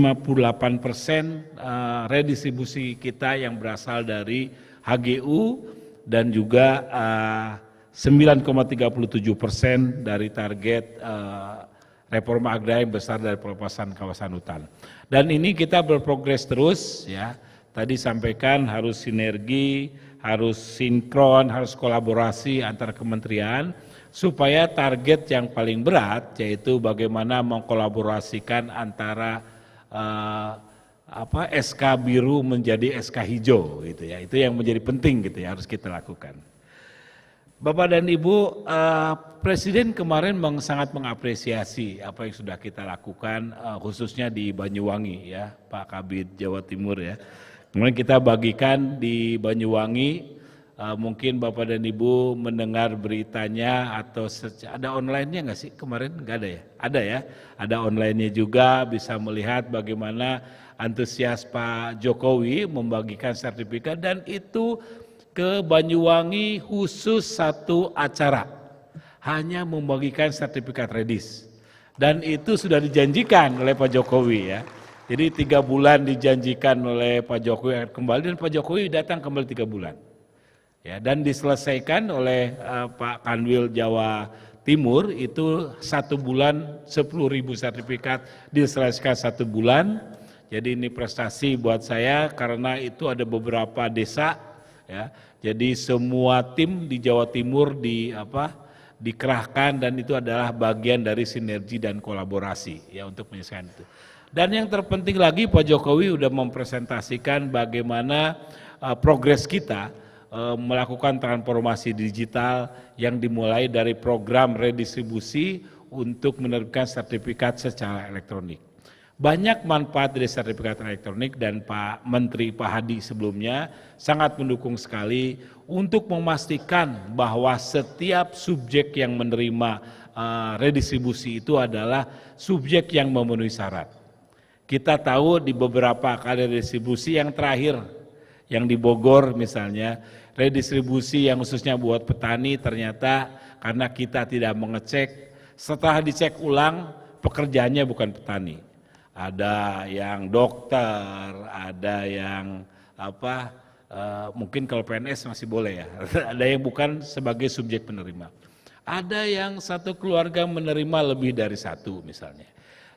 redistribusi kita yang berasal dari HGU dan juga 9,37% dari target reforma agraria yang besar dari pelepasan kawasan hutan. Dan ini kita berprogres terus ya. Tadi sampaikan harus sinergi, harus sinkron, harus kolaborasi antar kementerian supaya target yang paling berat yaitu bagaimana mengkolaborasikan antara SK biru menjadi SK hijau gitu ya. Itu yang menjadi penting gitu ya, harus kita lakukan. Bapak dan Ibu, Presiden kemarin sangat mengapresiasi apa yang sudah kita lakukan khususnya di Banyuwangi ya, Pak Kabid Jawa Timur ya. Kemudian kita bagikan di Banyuwangi mungkin Bapak dan Ibu mendengar beritanya atau ada online-nya nggak sih kemarin? Nggak ada ya? Ada ya, ada online-nya juga, bisa melihat bagaimana antusias Pak Jokowi membagikan sertifikat, dan itu ke Banyuwangi khusus satu acara, hanya membagikan sertifikat Redis. Dan itu sudah dijanjikan oleh Pak Jokowi ya. Jadi 3 bulan dijanjikan oleh Pak Jokowi kembali, dan Pak Jokowi datang kembali 3 bulan. Ya, dan diselesaikan oleh Pak Kanwil Jawa Timur itu 1 bulan 10.000 sertifikat diselesaikan 1 bulan. Jadi ini prestasi buat saya karena itu ada beberapa desa ya. Jadi semua tim di Jawa Timur dikerahkan, dan itu adalah bagian dari sinergi dan kolaborasi ya untuk menyelesaikan itu. Dan yang terpenting lagi, Pak Jokowi sudah mempresentasikan bagaimana progres kita melakukan transformasi digital yang dimulai dari program redistribusi untuk menerbitkan sertifikat secara elektronik. Banyak manfaat dari sertifikat elektronik, dan Pak Menteri Pak Hadi sebelumnya sangat mendukung sekali untuk memastikan bahwa setiap subjek yang menerima redistribusi itu adalah subjek yang memenuhi syarat. Kita tahu di beberapa kali redistribusi yang terakhir, yang di Bogor misalnya, redistribusi yang khususnya buat petani, ternyata karena kita tidak mengecek, setelah dicek ulang pekerjaannya bukan petani. Ada yang dokter, ada yang mungkin kalau PNS masih boleh ya, ada yang bukan sebagai subjek penerima. Ada yang satu keluarga menerima lebih dari 1 misalnya.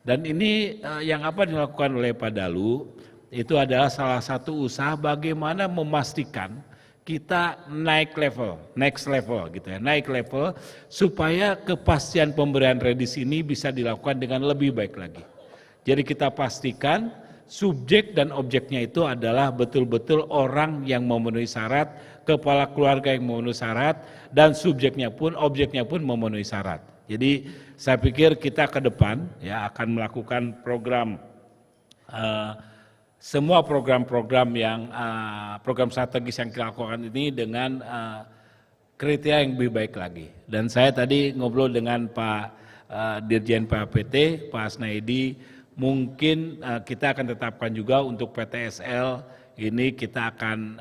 Dan ini yang dilakukan oleh Pak Dalu, itu adalah salah satu usaha bagaimana memastikan kita naik level, next level gitu ya, naik level supaya kepastian pemberian redis ini bisa dilakukan dengan lebih baik lagi. Jadi kita pastikan subjek dan objeknya itu adalah betul-betul orang yang memenuhi syarat, kepala keluarga yang memenuhi syarat, dan subjeknya pun, objeknya pun memenuhi syarat. Jadi saya pikir kita ke depan ya akan melakukan program, semua program-program yang program strategis yang kita lakukan ini dengan kriteria yang lebih baik lagi. Dan saya tadi ngobrol dengan Pak Dirjen PAPT, Pak Asnaidi, mungkin kita akan tetapkan juga untuk PTSL ini kita akan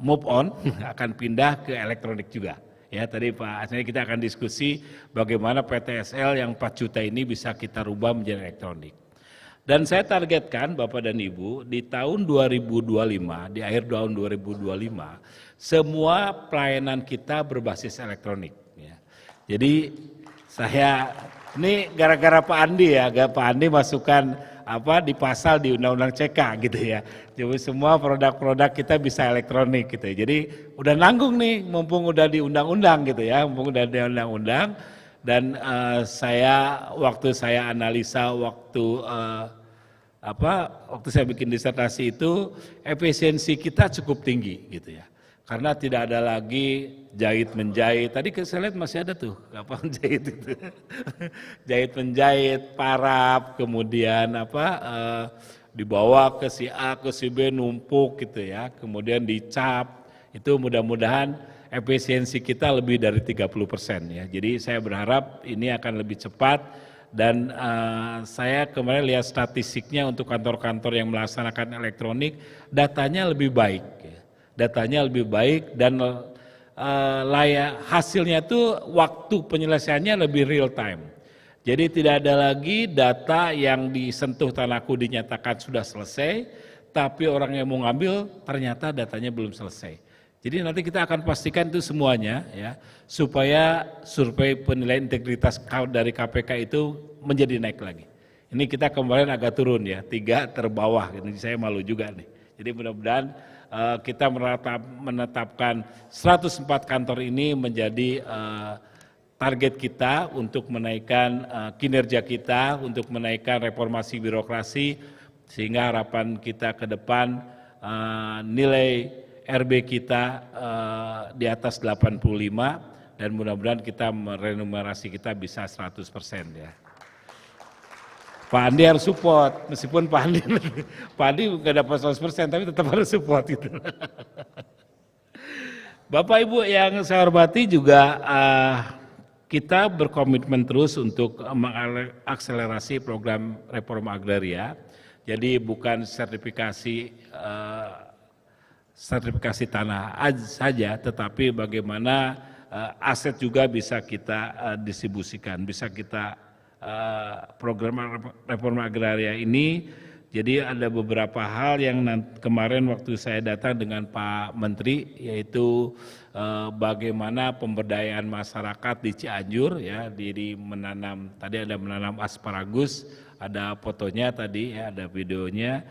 move on, akan pindah ke elektronik juga. Ya, tadi Pak Asnaidi kita akan diskusi bagaimana PTSL yang 4 juta ini bisa kita rubah menjadi elektronik. Dan saya targetkan Bapak dan Ibu di tahun 2025, di akhir tahun 2025, semua pelayanan kita berbasis elektronik. Ya. Jadi saya, ini gara-gara Pak Andi ya, Pak Andi masukkan di pasal di Undang-Undang CK gitu ya. Jadi semua produk-produk kita bisa elektronik gitu ya. Jadi udah nanggung nih, mumpung udah di undang-undang gitu ya, mumpung udah di undang-undang. Dan waktu saya analisa waktu saya bikin disertasi itu, efisiensi kita cukup tinggi gitu ya. Karena tidak ada lagi jahit menjahit. Tadi saya lihat masih ada tuh kapal jahit itu. Jahit menjahit, paraf, kemudian dibawa ke si A ke si B numpuk gitu ya. Kemudian dicap. Itu mudah-mudahan efisiensi kita lebih dari 30% ya. Jadi saya berharap ini akan lebih cepat, dan saya kemarin lihat statistiknya untuk kantor-kantor yang melaksanakan elektronik, datanya lebih baik. Ya. Datanya lebih baik, dan hasilnya itu waktu penyelesaiannya lebih real time. Jadi tidak ada lagi data yang disentuh Tanaku dinyatakan sudah selesai, tapi orang yang mau ngambil ternyata datanya belum selesai. Jadi nanti kita akan pastikan itu semuanya ya, supaya survei penilaian integritas dari KPK itu menjadi naik lagi. Ini kita kemarin agak turun ya, 3 terbawah, ini saya malu juga nih. Jadi mudah-mudahan kita menetapkan 104 kantor ini menjadi target kita untuk menaikkan kinerja kita, untuk menaikkan reformasi birokrasi, sehingga harapan kita ke depan nilai RB kita di atas 85, dan mudah-mudahan kita remunerasi kita bisa 100% ya. Pak Andi harus support, meskipun Pak Andi nggak dapat 100%, tapi tetap harus support gitu. Bapak Ibu yang saya hormati juga kita berkomitmen terus untuk mengakselerasi program reforma agraria. Jadi bukan sertifikasi tanah saja, tetapi bagaimana aset juga bisa kita distribusikan, bisa kita program reforma agraria ini. Jadi ada beberapa hal yang kemarin waktu saya datang dengan Pak Menteri, yaitu bagaimana pemberdayaan masyarakat di Cianjur, ya, di menanam, tadi ada menanam asparagus, ada fotonya tadi, ya, ada videonya.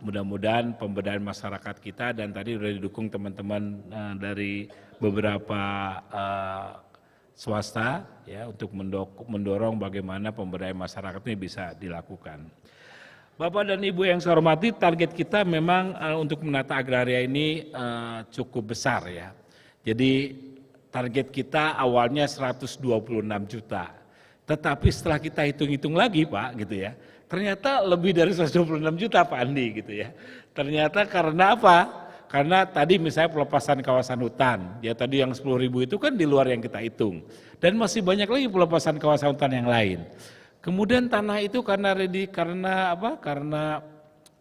Mudah-mudahan pemberdayaan masyarakat kita, dan tadi sudah didukung teman-teman dari beberapa swasta, ya, untuk mendorong bagaimana pemberdayaan masyarakat ini bisa dilakukan. Bapak dan Ibu yang saya hormati, target kita memang untuk menata agraria ini cukup besar, ya. Jadi target kita awalnya 126 juta. Tetapi setelah kita hitung-hitung lagi, Pak, gitu ya, ternyata lebih dari 126 juta, Pak Andi, gitu ya. Ternyata karena apa? Karena tadi misalnya pelepasan kawasan hutan, ya tadi yang 10.000 itu kan di luar yang kita hitung. Dan masih banyak lagi pelepasan kawasan hutan yang lain. Kemudian tanah itu karena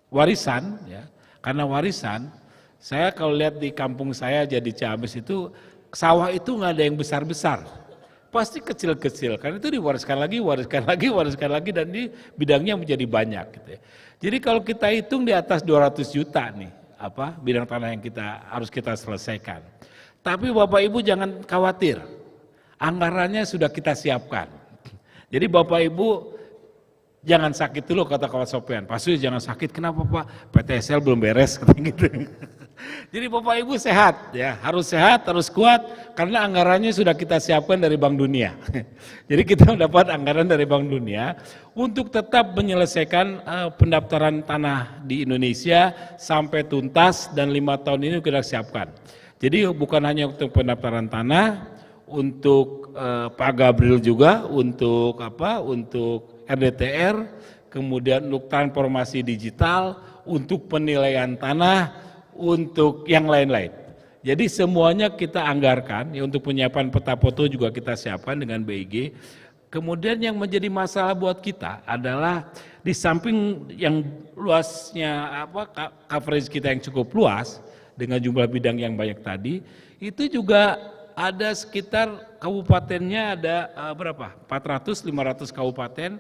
warisan, ya. Karena warisan, saya kalau lihat di kampung saya jadi Ciamis itu sawah itu nggak ada yang besar-besar, pasti kecil-kecil. Karena itu diwariskan lagi, dan di bidangnya menjadi banyak. Gitu ya. Jadi kalau kita hitung di atas 200 juta nih, bidang tanah yang harus kita selesaikan. Tapi Bapak Ibu jangan khawatir, anggarannya sudah kita siapkan. Jadi Bapak Ibu jangan sakit dulu, kata kawan Sopian. Pak Suy jangan sakit, kenapa Pak? PTSL belum beres, kata gitu. Jadi Bapak Ibu sehat, ya, harus sehat, harus kuat, karena anggarannya sudah kita siapkan dari Bank Dunia. Jadi kita mendapat anggaran dari Bank Dunia untuk tetap menyelesaikan pendaftaran tanah di Indonesia sampai tuntas, dan 5 tahun ini kita siapkan. Jadi bukan hanya untuk pendaftaran tanah, untuk Pak Gabriel juga, untuk RDTR, kemudian untuk transformasi digital, untuk penilaian tanah, untuk yang lain-lain. Jadi semuanya kita anggarkan, ya, untuk penyiapan peta foto juga kita siapkan dengan BIG. Kemudian yang menjadi masalah buat kita adalah di samping yang luasnya coverage kita yang cukup luas dengan jumlah bidang yang banyak tadi, itu juga ada sekitar kabupatennya ada 400-500 kabupaten,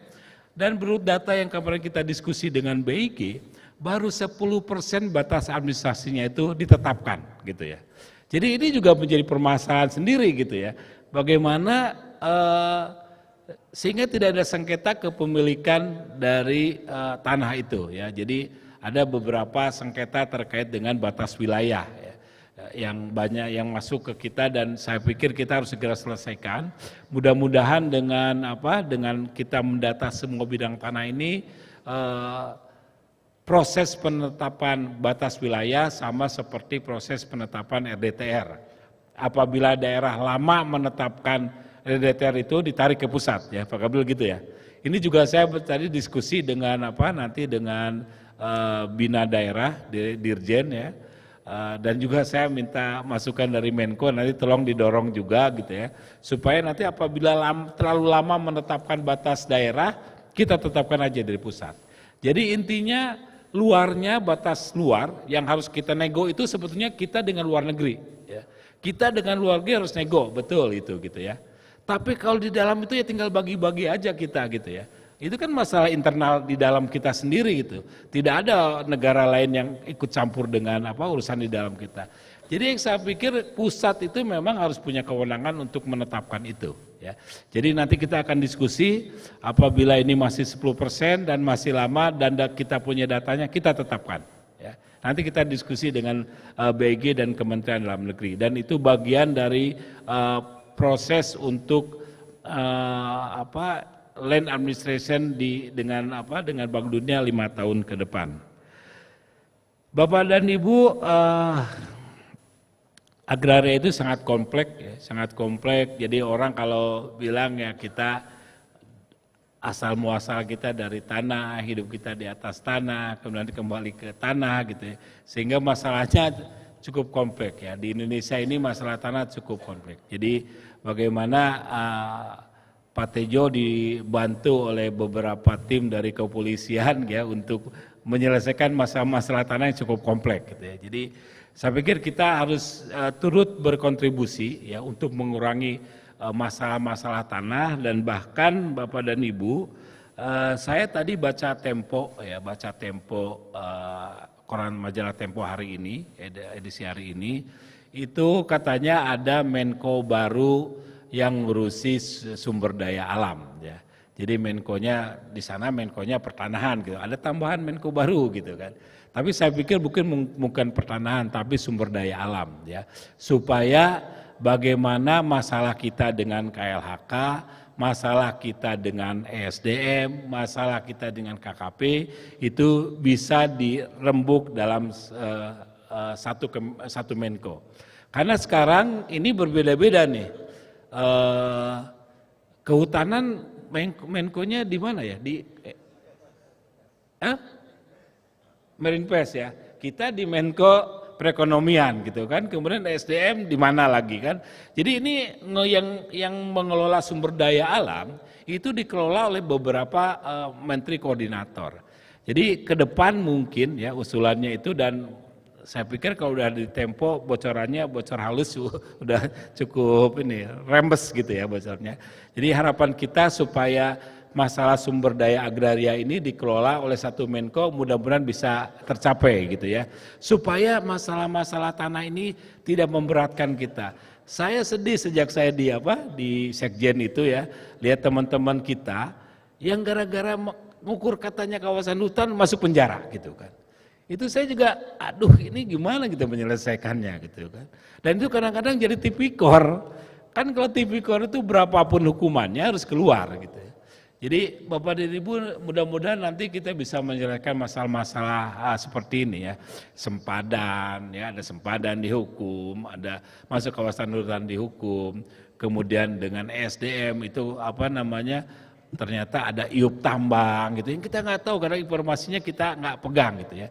dan menurut data yang kemarin kita diskusi dengan BIG, baru 10% batas administrasinya itu ditetapkan, gitu ya. Jadi ini juga menjadi permasalahan sendiri, gitu ya. Bagaimana sehingga tidak ada sengketa kepemilikan dari tanah itu, ya. Jadi ada beberapa sengketa terkait dengan batas wilayah, ya, yang banyak yang masuk ke kita, dan saya pikir kita harus segera selesaikan. Mudah-mudahan dengan kita mendata semua bidang tanah ini, proses penetapan batas wilayah sama seperti proses penetapan RDTR. Apabila daerah lama menetapkan RDTR itu ditarik ke pusat, ya Pak Gabriel, gitu ya. Ini juga saya tadi diskusi dengan dengan Bina Daerah, Dirjen, ya. Dan juga saya minta masukan dari Menko, nanti tolong didorong juga, gitu ya, supaya nanti apabila terlalu lama menetapkan batas daerah, kita tetapkan aja dari pusat. Jadi intinya luarnya, batas luar yang harus kita nego itu sebetulnya kita dengan luar negeri, ya. Kita dengan luar negeri harus nego, betul itu, gitu ya. Tapi kalau di dalam itu ya tinggal bagi-bagi aja kita, gitu ya. Itu kan masalah internal di dalam kita sendiri, gitu. Tidak ada negara lain yang ikut campur dengan urusan di dalam kita. Jadi yang saya pikir pusat itu memang harus punya kewenangan untuk menetapkan itu, ya. Jadi nanti kita akan diskusi, apabila ini masih 10% dan masih lama dan kita punya datanya, kita tetapkan, ya. Nanti kita diskusi dengan BIG dan Kementerian Dalam Negeri, dan itu bagian dari proses untuk land administration dengan Bank Dunia 5 tahun ke depan. Bapak dan Ibu, agraria itu sangat kompleks, ya, sangat kompleks. Jadi orang kalau bilang ya kita asal muasal kita dari tanah, hidup kita di atas tanah, kemudian kembali ke tanah, gitu ya. Sehingga masalahnya cukup kompleks ya. Di Indonesia ini masalah tanah cukup kompleks. Jadi bagaimana Pak Tejo dibantu oleh beberapa tim dari kepolisian ya untuk menyelesaikan masalah tanah yang cukup kompleks gitu ya. Jadi saya pikir kita harus turut berkontribusi ya untuk mengurangi masalah-masalah tanah. Dan bahkan Bapak dan Ibu, saya tadi baca Tempo koran majalah Tempo hari ini, edisi hari ini, itu katanya ada Menko baru yang ngurusi sumber daya alam ya. Jadi Menkonya di sana Menkonya pertanahan gitu. Ada tambahan Menko baru gitu kan. Tapi saya pikir bukan pertanahan tapi sumber daya alam ya. Supaya bagaimana masalah kita dengan KLHK, masalah kita dengan ESDM, masalah kita dengan KKP itu bisa dirembuk dalam satu Menko. Karena sekarang ini berbeda-beda nih. Kehutanan Menkonya di mana ya? Di Meninpes ya. Kita di Menko perekonomian gitu kan. Kemudian SDM di mana lagi kan? Jadi ini yang mengelola sumber daya alam itu dikelola oleh beberapa menteri koordinator. Jadi ke depan mungkin ya usulannya itu, dan saya pikir kalau udah di Tempo bocorannya bocor halus udah cukup ini rembes gitu ya bocornya. Jadi harapan kita supaya masalah sumber daya agraria ini dikelola oleh satu Menko mudah-mudahan bisa tercapai gitu ya. Supaya masalah-masalah tanah ini tidak memberatkan kita. Saya sedih sejak saya di Sekjen itu ya, lihat teman-teman kita yang gara-gara mengukur katanya kawasan hutan masuk penjara gitu kan. Itu saya juga, aduh ini gimana kita menyelesaikannya gitu kan. Dan itu kadang-kadang jadi tipikor. Kan kalau tipikor itu berapapun hukumannya harus keluar gitu ya. Jadi Bapak dan Ibu mudah-mudahan nanti kita bisa menyelesaikan masalah-masalah seperti ini ya. Sempadan ya, ada sempadan dihukum, ada masuk kawasan hutan dihukum. Kemudian dengan SDM itu ternyata ada iup tambang gitu yang kita nggak tahu karena informasinya kita nggak pegang gitu ya.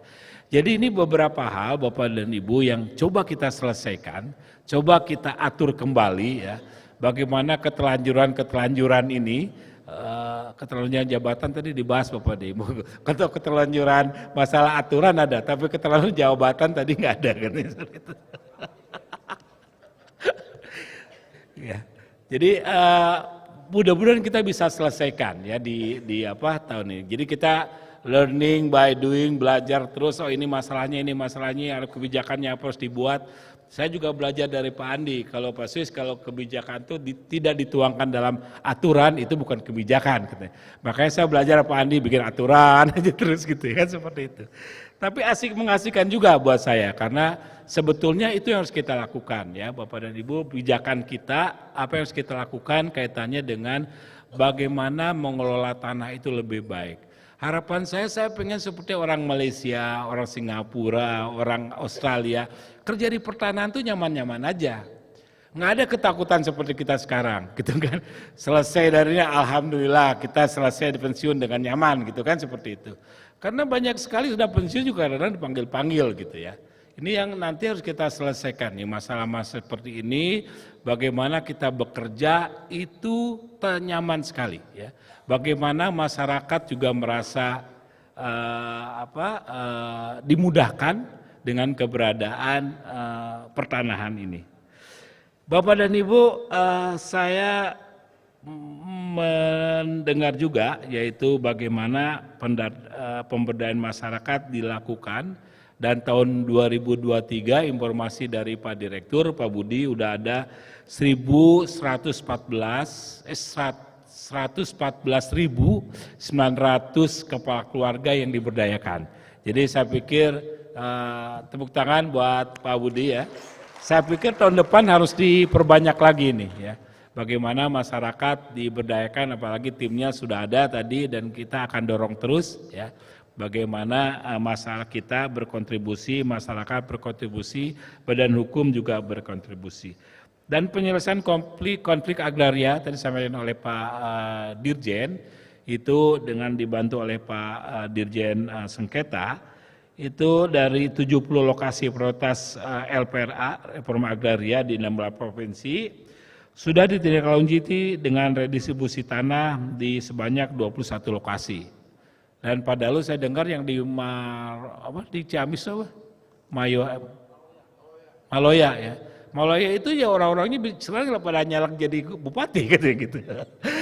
Jadi ini beberapa hal Bapak dan Ibu yang coba kita selesaikan, coba kita atur kembali ya. Bagaimana ketelanjuran ini, keterlanjuran jabatan tadi dibahas Bapak dan Ibu. Kalau keterlanjuran masalah aturan ada, tapi keterlanjuran jabatan tadi nggak ada kan. Ya. Jadi mudah-mudahan kita bisa selesaikan ya di tahun ini. Jadi kita learning by doing, belajar terus. Oh ini masalahnya, ada kebijakannya apa harus dibuat. Saya juga belajar dari Pak Andi. Kalau Pak Sus, kalau kebijakan itu tidak dituangkan dalam aturan itu bukan kebijakan. Katanya. Makanya saya belajar Pak Andi bikin aturan aja terus gitu ya seperti itu. Tapi asik mengasihkan juga buat saya karena sebetulnya itu yang harus kita lakukan ya Bapak dan Ibu, pijakan kita apa yang harus kita lakukan kaitannya dengan bagaimana mengelola tanah itu lebih baik. Harapan saya pengen seperti orang Malaysia, orang Singapura, orang Australia, kerja di pertanahan itu nyaman-nyaman aja. Nggak ada ketakutan seperti kita sekarang, gitu kan. Selesai darinya alhamdulillah kita selesai di pensiun dengan nyaman gitu kan seperti itu. Karena banyak sekali sudah pensiun juga kadang-kadang dipanggil-panggil gitu ya. Ini yang nanti harus kita selesaikan nih masalah-masalah seperti ini, bagaimana kita bekerja itu nyaman sekali ya. Bagaimana masyarakat juga merasa dimudahkan dengan keberadaan pertanahan ini. Bapak dan Ibu, saya mendengar juga yaitu bagaimana pemberdayaan masyarakat dilakukan. Dan tahun 2023 informasi dari Pak Direktur, Pak Budi, udah ada 114.900 kepala keluarga yang diberdayakan. Jadi saya pikir tepuk tangan buat Pak Budi ya. Saya pikir tahun depan harus diperbanyak lagi nih ya. Bagaimana masyarakat diberdayakan, apalagi timnya sudah ada tadi dan kita akan dorong terus ya. Bagaimana masyarakat kita berkontribusi, masyarakat berkontribusi, badan hukum juga berkontribusi. Dan penyelesaian konflik agraria tadi disampaikan oleh Pak Dirjen, itu dengan dibantu oleh Pak Dirjen Sengketa, itu dari 70 lokasi prioritas LPRA, reforma agraria di 16 provinsi, sudah ditindaklanjuti dengan redistribusi tanah di sebanyak 21 lokasi. Dan pada lalu saya dengar yang di Ciamis Maloya ya. Maloya itu ya orang-orangnya sekarang pada nyalak jadi bupati gitu.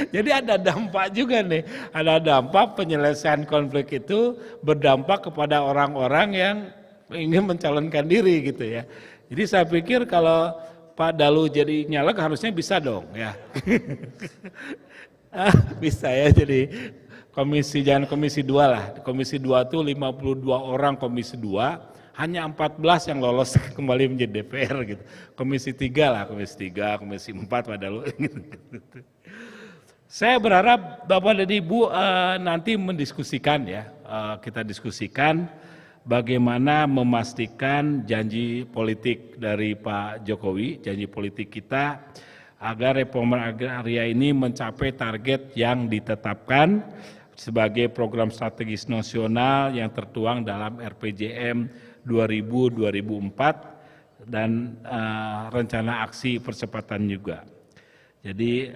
Jadi ada dampak juga nih, ada dampak penyelesaian konflik itu berdampak kepada orang-orang yang ingin mencalonkan diri gitu ya. Jadi saya pikir kalau Pak Dalu jadi nyalek harusnya bisa dong ya. Bisa ya jadi jangan komisi 2 lah. Komisi 2 itu 52 orang komisi 2. Hanya 14 yang lolos kembali menjadi DPR gitu. Komisi 3 lah, komisi 3, komisi 4 pada lu. Saya berharap Bapak dan Ibu nanti mendiskusikan ya, kita diskusikan bagaimana memastikan janji politik dari Pak Jokowi, janji politik kita agar reforma agraria ini mencapai target yang ditetapkan sebagai program strategis nasional yang tertuang dalam RPJM 2000-2004 dan rencana aksi percepatan juga. Jadi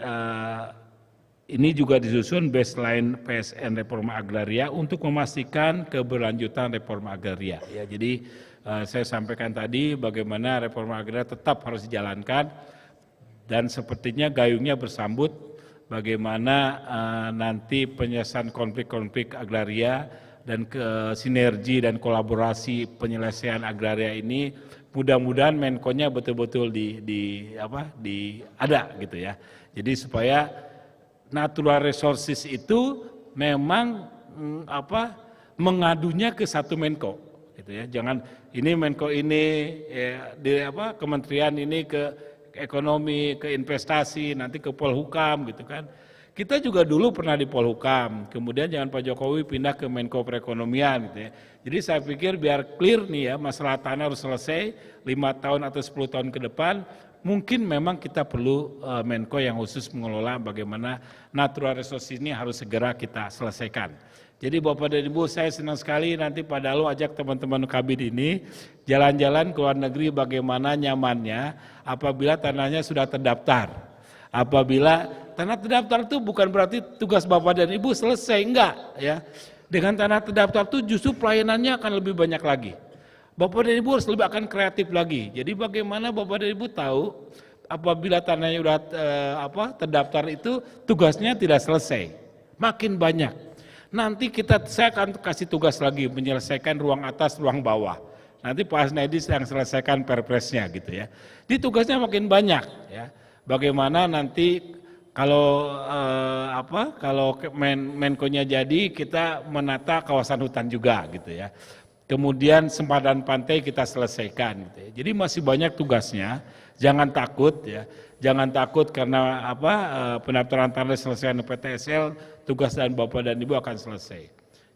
ini juga disusun baseline PSN reforma agraria untuk memastikan keberlanjutan reforma agraria. Ya, jadi saya sampaikan tadi bagaimana reforma agraria tetap harus dijalankan dan sepertinya gayungnya bersambut bagaimana nanti penyelesaian konflik-konflik agraria dan sinergi dan kolaborasi penyelesaian agraria ini mudah-mudahan Menko-nya betul-betul ada gitu ya. Jadi supaya natural resources itu memang mengadunya ke satu Menko gitu ya. Jangan ini Menko ini kementerian ini ke ekonomi, ke investasi, nanti ke Polhukam gitu kan. Kita juga dulu pernah di Polhukam, kemudian jangan Pak Jokowi pindah ke Menko Perekonomian gitu ya. Jadi saya pikir biar clear nih ya, masalah tanah harus selesai 5 tahun atau 10 tahun ke depan, mungkin memang kita perlu Menko yang khusus mengelola bagaimana natural resource ini harus segera kita selesaikan. Jadi Bapak dan Ibu, saya senang sekali nanti Pak Dalu ajak teman-teman Kabid ini jalan-jalan ke luar negeri bagaimana nyamannya apabila tanahnya sudah terdaftar. Apabila tanah terdaftar itu bukan berarti tugas Bapak dan Ibu selesai, enggak ya. Dengan tanah terdaftar itu justru pelayanannya akan lebih banyak lagi. Bapak dan Ibu harus lebih akan kreatif lagi. Jadi bagaimana Bapak dan Ibu tahu apabila tanahnya sudah terdaftar itu tugasnya tidak selesai, makin banyak. Nanti saya akan kasih tugas lagi menyelesaikan ruang atas, ruang bawah. Nanti Pak Asnaidi sedang selesaikan perpresnya gitu ya. Jadi tugasnya makin banyak ya. Bagaimana nanti kalau Menko-nya jadi kita menata kawasan hutan juga gitu ya. Kemudian sempadan pantai kita selesaikan gitu ya. Jadi masih banyak tugasnya. Jangan takut ya. Jangan takut karena pendaftaran tanah selesai PTSL, tugas dan Bapak dan Ibu akan selesai.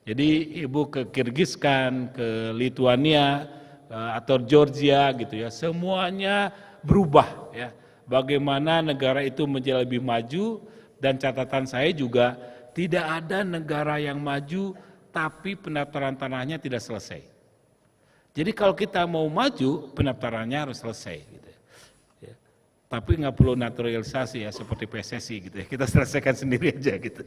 Jadi Ibu ke Kirgistan, ke Lituania atau Georgia gitu ya. Semuanya berubah ya. Bagaimana negara itu menjadi lebih maju dan catatan saya juga tidak ada negara yang maju tapi pendaftaran tanahnya tidak selesai. Jadi kalau kita mau maju pendaftarannya harus selesai. Gitu ya. Tapi nggak perlu naturalisasi ya seperti PSSI gitu ya. Kita selesaikan sendiri aja gitu.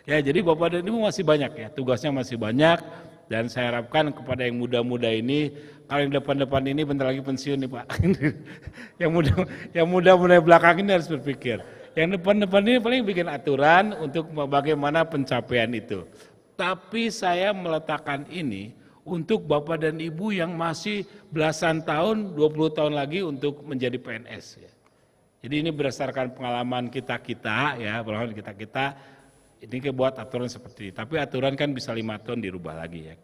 Ya jadi Bapak dan Ibu masih banyak ya, tugasnya masih banyak. Dan saya harapkan kepada yang muda-muda ini, kalau yang depan-depan ini bentar lagi pensiun nih Pak. Yang muda belakang ini harus berpikir. Yang depan-depan ini paling bikin aturan untuk bagaimana pencapaian itu. Tapi saya meletakkan ini untuk Bapak dan Ibu yang masih belasan tahun, 20 tahun lagi untuk menjadi PNS. Ya. Jadi ini berdasarkan pengalaman kita ya, pengalaman kita. Ini buat aturan seperti ini, tapi aturan kan bisa 5 tahun dirubah lagi ya.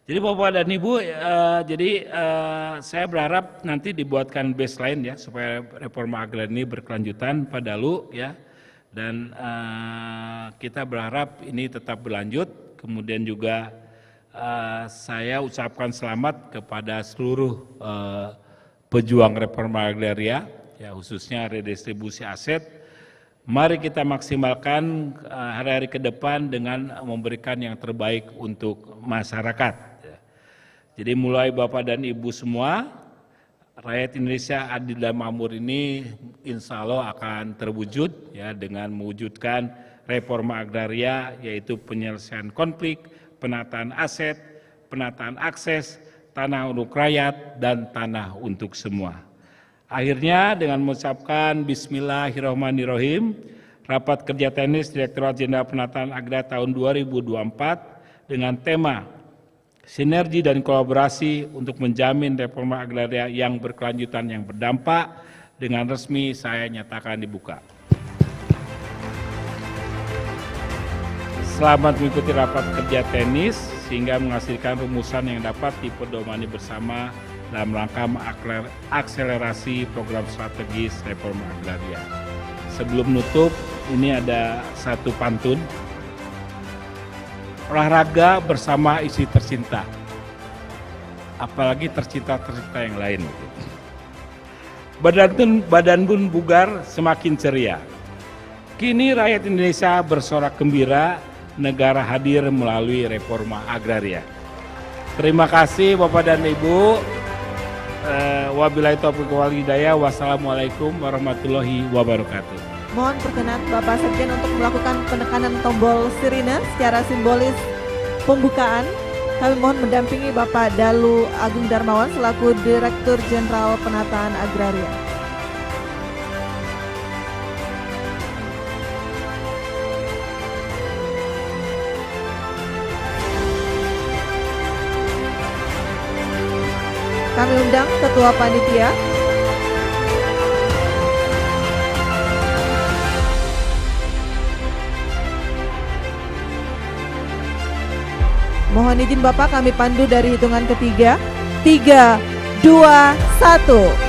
Jadi Bapak dan Ibu, saya berharap nanti dibuatkan baseline ya supaya reforma agraria ini berkelanjutan pada Dalu ya, dan kita berharap ini tetap berlanjut. Kemudian juga saya ucapkan selamat kepada seluruh pejuang reforma agraria ya, khususnya redistribusi aset. Mari kita maksimalkan hari-hari ke depan dengan memberikan yang terbaik untuk masyarakat. Jadi mulai Bapak dan Ibu semua, rakyat Indonesia adil dan makmur ini insya Allah akan terwujud ya dengan mewujudkan reforma agraria, yaitu penyelesaian konflik, penataan aset, penataan akses, tanah untuk rakyat dan tanah untuk semua. Akhirnya dengan mengucapkan Bismillahirrahmanirrahim, rapat kerja teknis Direktorat Jenderal Penataan Agraria tahun 2024 dengan tema sinergi dan kolaborasi untuk menjamin reforma agraria yang berkelanjutan yang berdampak dengan resmi saya nyatakan dibuka. Selamat mengikuti rapat kerja teknis sehingga menghasilkan rumusan yang dapat dipedomani bersama dalam rangka mengakselerasi program strategis reforma agraria. Sebelum nutup, ini ada satu pantun. Olahraga bersama istri tercinta, apalagi tercinta-tercinta yang lain. Badan pun bugar semakin ceria. Kini rakyat Indonesia bersorak gembira, negara hadir melalui reforma agraria. Terima kasih Bapak dan Ibu. Wabillahi taufiq wal hidayah. Wassalamualaikum warahmatullahi wabarakatuh. Mohon perkenan Bapak Sekjen untuk melakukan penekanan tombol sirine secara simbolis pembukaan. Kami mohon mendampingi Bapak Dalu Agung Darmawan selaku Direktur Jenderal Penataan Agraria. Kami undang Ketua Panitia, mohon izin Bapak kami pandu dari hitungan ketiga. 3, 2, 1.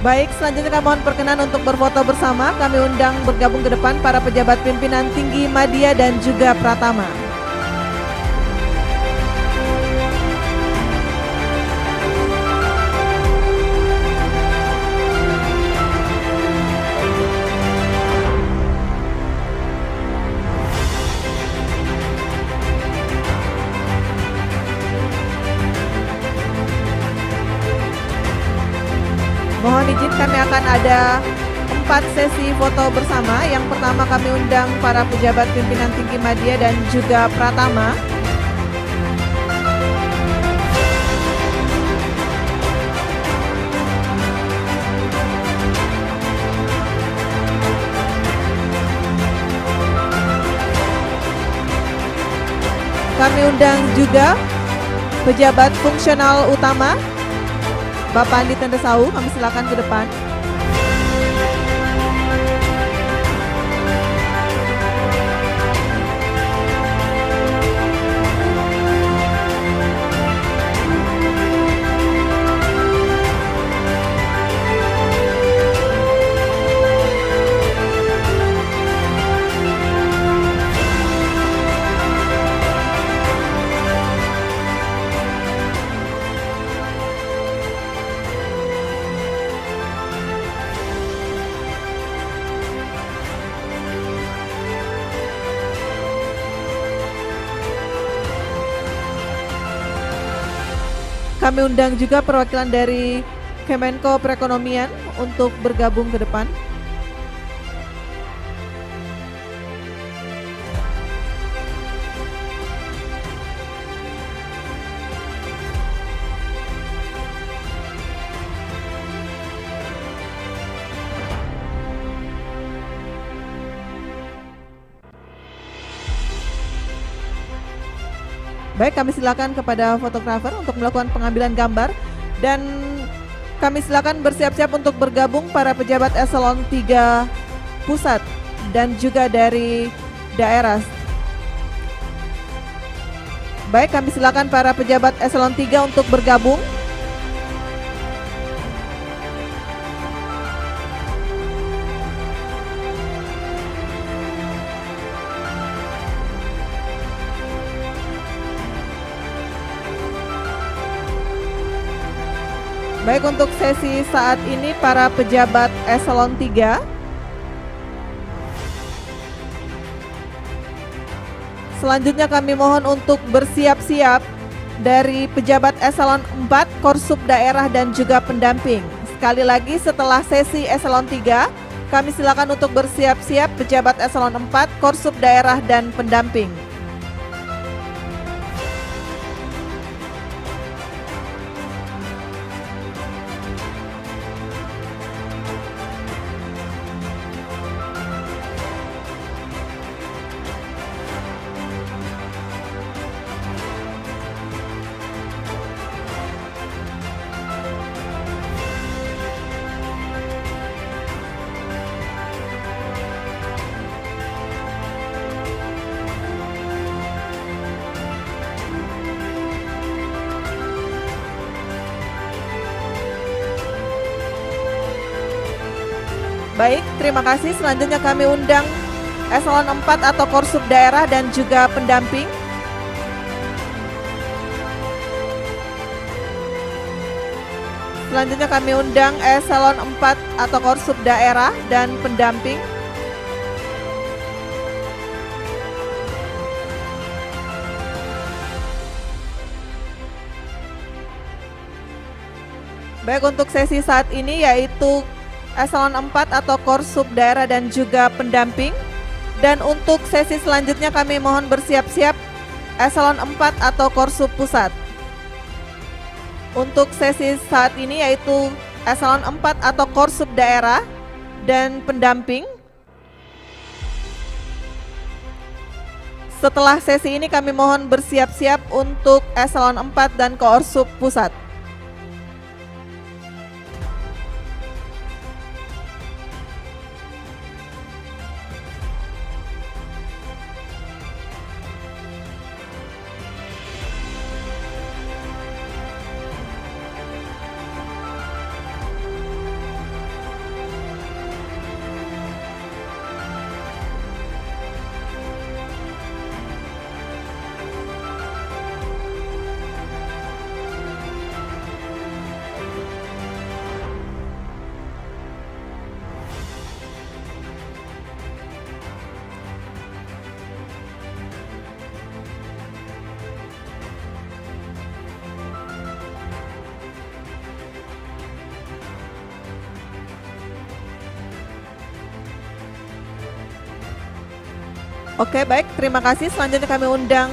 Baik, selanjutnya kami mohon perkenan untuk berfoto bersama. Kami undang bergabung ke depan para pejabat pimpinan tinggi Madya dan juga Pratama. Mohon izin kami akan ada 4 sesi foto bersama. Yang pertama kami undang para pejabat pimpinan tinggi Madya dan juga Pratama. Kami undang juga pejabat fungsional utama Bapak Andi Tendesau, kami silakan ke depan. Kami undang juga perwakilan dari Kemenko Perekonomian untuk bergabung ke depan. Baik, kami silakan kepada fotografer untuk melakukan pengambilan gambar dan kami silakan bersiap-siap untuk bergabung para pejabat eselon 3 pusat dan juga dari daerah. Baik, kami silakan para pejabat eselon 3 untuk bergabung. Baik, untuk sesi saat ini para pejabat eselon 3 selanjutnya kami mohon untuk bersiap-siap dari pejabat eselon 4, Korsup daerah dan juga pendamping. Sekali lagi, setelah sesi eselon 3 kami silakan untuk bersiap-siap pejabat eselon 4, Korsup daerah dan pendamping. Baik, terima kasih. Selanjutnya kami undang eselon 4 atau Korsup daerah dan juga pendamping. Selanjutnya kami undang eselon 4 atau Korsup daerah dan pendamping. Baik, untuk sesi saat ini yaitu eselon 4 atau Korsup daerah dan juga pendamping. Dan untuk sesi selanjutnya kami mohon bersiap-siap eselon 4 atau Korsup pusat. Untuk sesi saat ini yaitu eselon 4 atau Korsup daerah dan pendamping. Setelah sesi ini kami mohon bersiap-siap untuk eselon 4 dan Korsup pusat. Oke, baik, terima kasih. Selanjutnya kami undang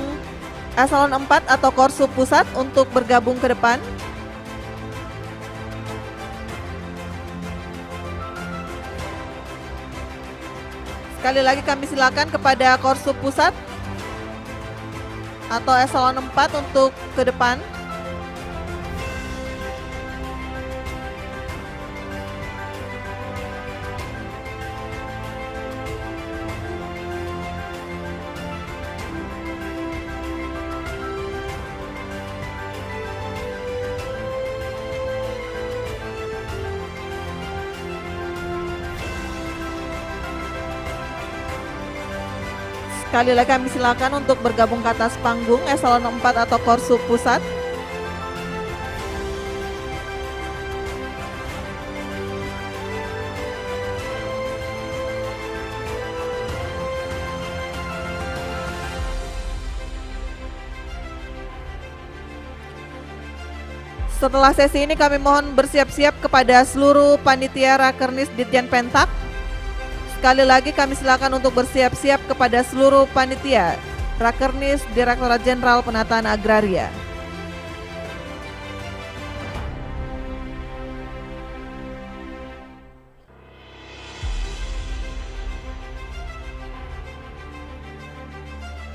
eselon 4 atau Korsup pusat untuk bergabung ke depan. Sekali lagi kami silakan kepada Korsup pusat atau eselon 4 untuk ke depan. Sekali lagi kami silakan untuk bergabung ke atas panggung eselon 4 atau Korsup pusat. Setelah sesi ini kami mohon bersiap-siap kepada seluruh panitia Rakernis Ditjen Pentak. Sekali lagi kami silakan untuk bersiap-siap kepada seluruh panitia Rakernis Direktorat Jenderal Penataan Agraria.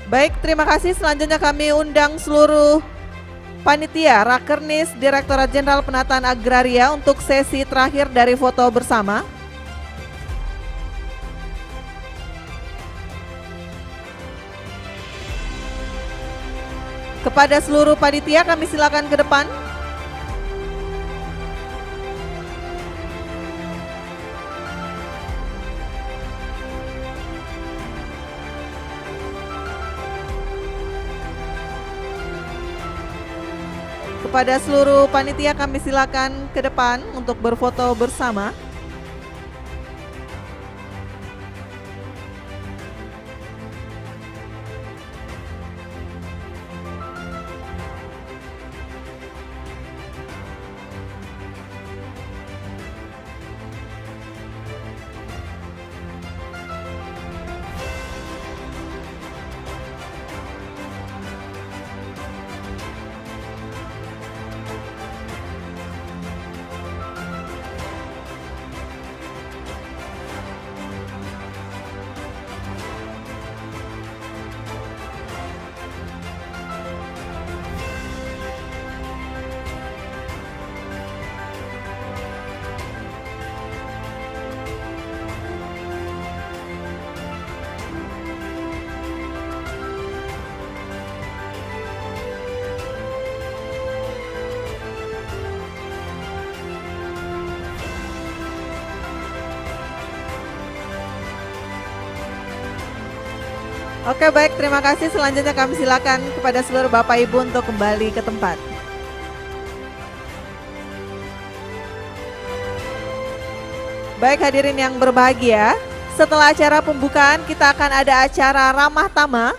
Baik, terima kasih. Selanjutnya kami undang seluruh panitia Rakernis Direktorat Jenderal Penataan Agraria untuk sesi terakhir dari foto bersama. Kepada seluruh panitia kami silakan ke depan. Kepada seluruh panitia kami silakan ke depan untuk berfoto bersama. Oke, baik, terima kasih. Selanjutnya kami silakan kepada seluruh Bapak Ibu untuk kembali ke tempat. Baik, hadirin yang berbahagia, setelah acara pembukaan kita akan ada acara ramah tamah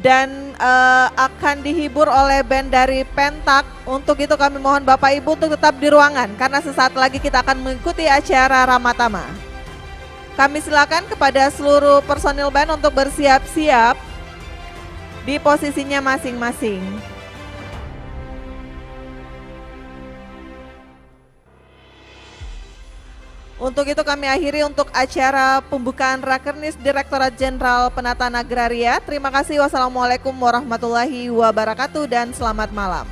dan akan dihibur oleh band dari Pentak. Untuk itu kami mohon Bapak Ibu untuk tetap di ruangan karena sesaat lagi kita akan mengikuti acara ramah tamah. Kami silakan kepada seluruh personil band untuk bersiap-siap di posisinya masing-masing. Untuk itu kami akhiri untuk acara pembukaan Rakernis Direktorat Jenderal Penataan Agraria. Terima kasih. Wassalamualaikum warahmatullahi wabarakatuh dan selamat malam.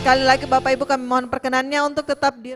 Sekali lagi Bapak Ibu kami mohon perkenannya untuk tetap di